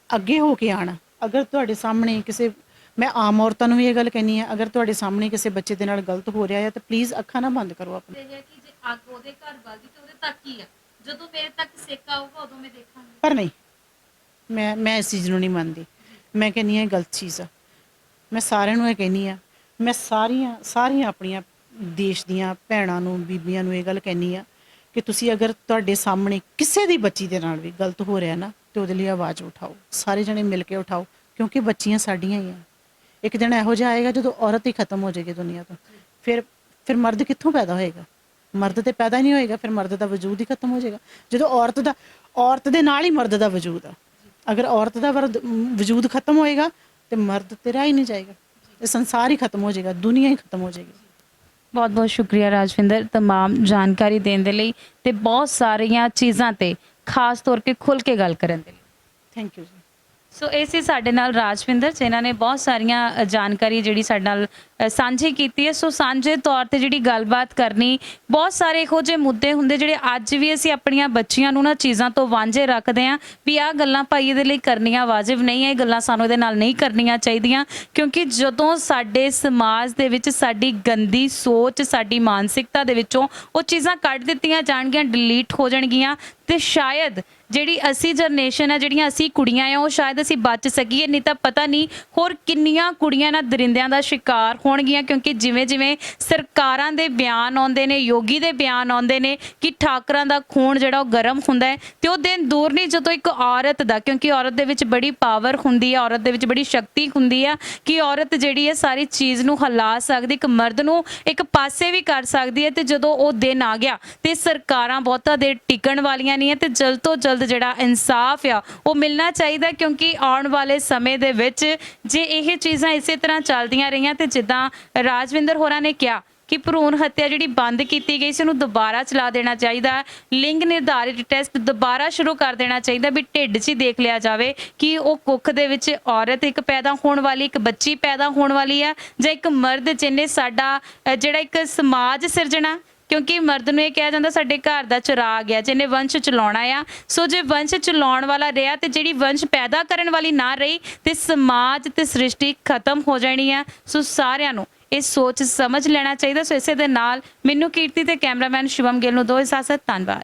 ਅੱਗੇ ਹੋ ਕੇ ਆਣਾ, ਅਗਰ ਤੁਹਾਡੇ ਸਾਹਮਣੇ ਕਿਸੇ, ਮੈਂ ਆਮ ਔਰਤਾਂ ਨੂੰ ਵੀ ਇਹ ਗੱਲ ਕਹਿੰਦੀ ਆ, ਅਗਰ ਤੁਹਾਡੇ ਸਾਹਮਣੇ ਕਿਸੇ ਬੱਚੇ ਦੇ ਨਾਲ ਗਲਤ ਹੋ ਰਿਹਾ ਹੈ ਤਾਂ ਪਲੀਜ਼ ਅੱਖਾਂ ਨਾ ਬੰਦ ਕਰੋ ਆਪਣੀ। ਇਹ ਹੈ ਕਿ ਜੇ ਅੱਗ ਉਹਦੇ ਘਰ ਬਲਦੀ ਤੇ ਉਹਦੇ ਤੱਕ ਹੀ ਆ, ਜਦੋਂ ਮੇਰੇ ਤੱਕ ਸੇਕਾ ਆਊਗਾ ਉਦੋਂ ਮੈਂ ਦੇਖਾਂਗੀ। ਪਰ ਨਹੀਂ, ਮੈਂ ਇਸ ਚੀਜ਼ ਨੂੰ ਨਹੀਂ ਮੰਨਦੀ। ਮੈਂ ਕਹਿੰਦੀ ਹਾਂ ਇਹ ਗਲਤ ਚੀਜ਼ ਆ। ਮੈਂ ਸਾਰਿਆਂ ਨੂੰ ਇਹ ਕਹਿੰਦੀ ਆ, ਮੈਂ ਸਾਰੀਆਂ ਆਪਣੀਆਂ ਦੇਸ਼ ਦੀਆਂ ਭੈਣਾਂ ਨੂੰ, ਬੀਬੀਆਂ ਨੂੰ ਇਹ ਗੱਲ ਕਹਿੰਦੀ ਆ ਕਿ ਤੁਸੀਂ ਅਗਰ ਤੁਹਾਡੇ ਸਾਹਮਣੇ ਕਿਸੇ ਦੀ ਬੱਚੀ ਦੇ ਨਾਲ ਵੀ ਗਲਤ ਹੋ ਰਿਹਾ ਨਾ ਤੇ ਉਹਦੇ ਲਈ ਆਵਾਜ਼ ਉਠਾਓ, ਸਾਰੇ ਜਣੇ ਮਿਲ ਕੇ ਉਠਾਓ, ਕਿਉਂਕਿ ਬੱਚੀਆਂ ਸਾਡੀਆਂ ਹੀ ਆ। ਇੱਕ ਦਿਨ ਇਹੋ ਜਿਹਾ ਆਏਗਾ ਜਦੋਂ ਔਰਤ ਹੀ ਖਤਮ ਹੋ ਜਾਏਗੀ ਦੁਨੀਆ ਤੋਂ, ਫਿਰ ਮਰਦ ਕਿੱਥੋਂ ਪੈਦਾ ਹੋਏਗਾ? ਮਰਦ ਤੇ ਪੈਦਾ ਹੀ ਨਹੀਂ ਹੋਏਗਾ, ਫਿਰ ਮਰਦ ਦਾ ਵਜੂਦ ਹੀ ਖਤਮ ਹੋ ਜਾਏਗਾ। ਜਦੋਂ ਔਰਤ ਦੇ ਨਾਲ ਹੀ ਮਰਦ ਦਾ ਵਜੂਦ ਆ, ਅਗਰ ਔਰਤ ਦਾ ਵਜੂਦ ਖਤਮ ਹੋਏਗਾ ਤੇ ਮਰਦ ਤੇ ਰਹਿ ਹੀ ਨਹੀਂ ਜਾਏਗਾ, ਇਹ ਸੰਸਾਰ ਹੀ ਖਤਮ ਹੋ ਜਾਏਗਾ, ਦੁਨੀਆ ਹੀ ਖਤਮ ਹੋ ਜਾਏਗੀ। ਬਹੁਤ ਬਹੁਤ ਸ਼ੁਕਰੀਆ ਰਾਜਵਿੰਦਰ, तमाम ਜਾਣਕਾਰੀ ਦੇਣ ਦੇ ਲਈ ਤੇ ਬਹੁਤ ਸਾਰੀਆਂ ਚੀਜ਼ਾਂ ਤੇ ਖਾਸ ਤੌਰ ਤੇ ਖੁੱਲ ਕੇ ਗੱਲ ਕਰਨ ਦੇ ਲਈ। ਥੈਂਕ ਯੂ ਜੀ। ਸੋ ਇਹ ਸੀ ਸਾਡੇ ਨਾਲ ਰਾਜਵਿੰਦਰ, ਜਿਨ੍ਹਾਂ ਨੇ ਬਹੁਤ ਸਾਰੀਆਂ ਜਾਣਕਾਰੀ ਜਿਹੜੀ ਸਾਡੇ ਨਾਲ ਸਾਂਝੀ ਕੀਤੀ ਹੈ। ਸੋ ਸਾਂਝੇ ਤੌਰ ਤੇ ਜਿਹੜੀ ਗੱਲਬਾਤ ਕਰਨੀ, ਬਹੁਤ ਸਾਰੇ ਇਹੋ ਜਿਹੇ ਮੁੱਦੇ ਹੁੰਦੇ ਜਿਹੜੇ ਅੱਜ ਵੀ ਅਸੀਂ ਆਪਣੀਆਂ ਬੱਚੀਆਂ ਨੂੰ ਨਾ ਚੀਜ਼ਾਂ ਤੋਂ ਵਾਂਝੇ ਰੱਖਦੇ ਹਾਂ ਵੀ ਆਹ ਗੱਲਾਂ ਭਾਈ ਇਹਦੇ ਲਈ ਕਰਨੀਆਂ ਵਾਜਿਬ ਨਹੀਂ ਹੈ, ਇਹ ਗੱਲਾਂ ਸਾਨੂੰ ਇਹਦੇ ਨਾਲ ਨਹੀਂ ਕਰਨੀਆਂ ਚਾਹੀਦੀਆਂ, ਕਿਉਂਕਿ ਜਦੋਂ ਸਾਡੇ ਸਮਾਜ ਦੇ ਵਿੱਚ ਸਾਡੀ ਗੰਦੀ ਸੋਚ, ਸਾਡੀ ਮਾਨਸਿਕਤਾ ਦੇ ਵਿੱਚੋਂ ਉਹ ਚੀਜ਼ਾਂ ਕੱਢ ਦਿੱਤੀਆਂ ਜਾਣਗੀਆਂ, ਡਿਲੀਟ ਹੋ ਜਾਣਗੀਆਂ, ਤੇ ਸ਼ਾਇਦ ਜਿਹੜੀ ਅਸੀਂ ਜਨਰੇਸ਼ਨ ਹੈ, ਜਿਹੜੀਆਂ ਅਸੀਂ ਕੁੜੀਆਂ ਆ, ਉਹ ਸ਼ਾਇਦ ਅਸੀਂ ਬਚ ਸਕੀਏ, ਨਹੀਂ ਤਾਂ ਪਤਾ ਨਹੀਂ ਹੋਰ ਕਿੰਨੀਆਂ ਕੁੜੀਆਂ ਇਹਨਾਂ ਦਰਿੰਦਿਆਂ ਦਾ ਸ਼ਿਕਾਰ ਹੋਣਗੀਆਂ। ਕਿਉਂਕਿ ਜਿਵੇਂ ਜਿਵੇਂ ਸਰਕਾਰਾਂ ਦੇ ਬਿਆਨ ਆਉਂਦੇ ਨੇ, ਯੋਗੀ ਦੇ ਬਿਆਨ ਆਉਂਦੇ ਨੇ ਕਿ ਠਾਕਰਾਂ ਦਾ ਖੂਨ ਜਿਹੜਾ ਉਹ ਗਰਮ ਹੁੰਦਾ ਹੈ, ਤੇ ਉਹ ਦਿਨ ਦੂਰ ਨਹੀਂ ਜਦੋਂ ਇੱਕ ਔਰਤ ਦਾ, ਕਿਉਂਕਿ ਔਰਤ ਦੇ ਵਿੱਚ ਬੜੀ ਪਾਵਰ ਹੁੰਦੀ ਹੈ, ਔਰਤ ਦੇ ਵਿੱਚ ਬੜੀ ਸ਼ਕਤੀ ਹੁੰਦੀ ਆ ਕਿ ਔਰਤ ਜਿਹੜੀ ਹੈ ਸਾਰੀ ਚੀਜ਼ ਨੂੰ ਹਿਲਾ ਸਕਦੀ, ਇੱਕ ਮਰਦ ਨੂੰ ਇੱਕ ਪਾਸੇ ਵੀ ਕਰ ਸਕਦੀ ਹੈ। ਤੇ ਜਦੋਂ ਉਹ ਦਿਨ ਆ ਗਿਆ ਤੇ ਸਰਕਾਰਾਂ ਬਹੁਤਾ ਦੇਰ ਟਿਕਣ ਵਾਲੀਆਂ ਨਹੀਂ ਹੈ, ਤੇ ਜਲਦ ਤੋਂ ਜਲਦ ਜਿਹੜਾ ਇਨਸਾਫ ਆ ਉਹ ਮਿਲਣਾ ਚਾਹੀਦਾ, ਕਿਉਂਕਿ ਆਉਣ ਵਾਲੇ ਸਮੇਂ ਦੇ ਵਿੱਚ ਜੇ ਇਹ ਚੀਜ਼ਾਂ ਇਸੇ ਤਰ੍ਹਾਂ ਚੱਲਦੀਆਂ ਰਹੀਆਂ ਤੇ ਜਿੱਦਾਂ ਰਾਜਵਿੰਦਰ ਹੋਰਾਂ ਨੇ ਕਿਹਾ ਕਿ ਭਰੂਣ ਹੱਤਿਆ ਜਿਹੜੀ ਬੰਦ ਕੀਤੀ ਗਈ ਸੀ ਉਹਨੂੰ ਦੁਬਾਰਾ ਚਲਾ ਦੇਣਾ ਚਾਹੀਦਾ, ਲਿੰਗ ਨਿਰਧਾਰਿਤ ਟੈਸਟ ਦੁਬਾਰਾ ਸ਼ੁਰੂ ਕਰ ਦੇਣਾ ਚਾਹੀਦਾ, ਵੀ ਢਿੱਡ 'ਚ ਹੀ ਦੇਖ ਲਿਆ ਜਾਵੇ ਕਿ ਉਹ ਕੁੱਖ ਦੇ ਵਿੱਚ ਔਰਤ ਇੱਕ ਪੈਦਾ ਹੋਣ ਵਾਲੀ, ਇੱਕ ਬੱਚੀ ਪੈਦਾ ਹੋਣ ਵਾਲੀ ਆ, ਜਾਂ ਇੱਕ ਮਰਦ ਜਿਹਨੇ ਸਾਡਾ ਜਿਹੜਾ ਇੱਕ ਸਮਾਜ ਸਿਰਜਣਾ, ਕਿਉਂਕਿ ਮਰਦ ਨੂੰ ਇਹ ਕਿਹਾ ਜਾਂਦਾ ਸਾਡੇ ਘਰ ਦਾ ਚਿਰਾਗ ਆ, ਜਿਹਨੇ ਵੰਸ਼ ਚਲਾਉਣਾ ਆ। ਸੋ ਜੇ ਵੰਸ਼ ਚਲਾਉਣ ਵਾਲਾ ਰਿਹਾ ਤੇ ਜਿਹੜੀ ਵੰਸ਼ ਪੈਦਾ ਕਰਨ ਵਾਲੀ ਨਾ ਰਹੀ ਤੇ ਸਮਾਜ ਤੇ ਸ੍ਰਿਸ਼ਟੀ ਖਤਮ ਹੋ ਜਾਣੀ ਆ। ਸੋ ਸਾਰਿਆਂ ਨੂੰ ਇਹ ਸੋਚ ਸਮਝ ਲੈਣਾ ਚਾਹੀਦਾ। ਸੋ ਇਸੇ ਦੇ ਨਾਲ ਮੈਨੂੰ ਕੀਰਤੀ ਤੇ ਕੈਮਰਾਮੈਨ ਸ਼ਿਵਮ ਗਿੱਲ ਨੂੰ ਦੋ ਇਜਾਜ਼ਤ। ਧੰਨਵਾਦ।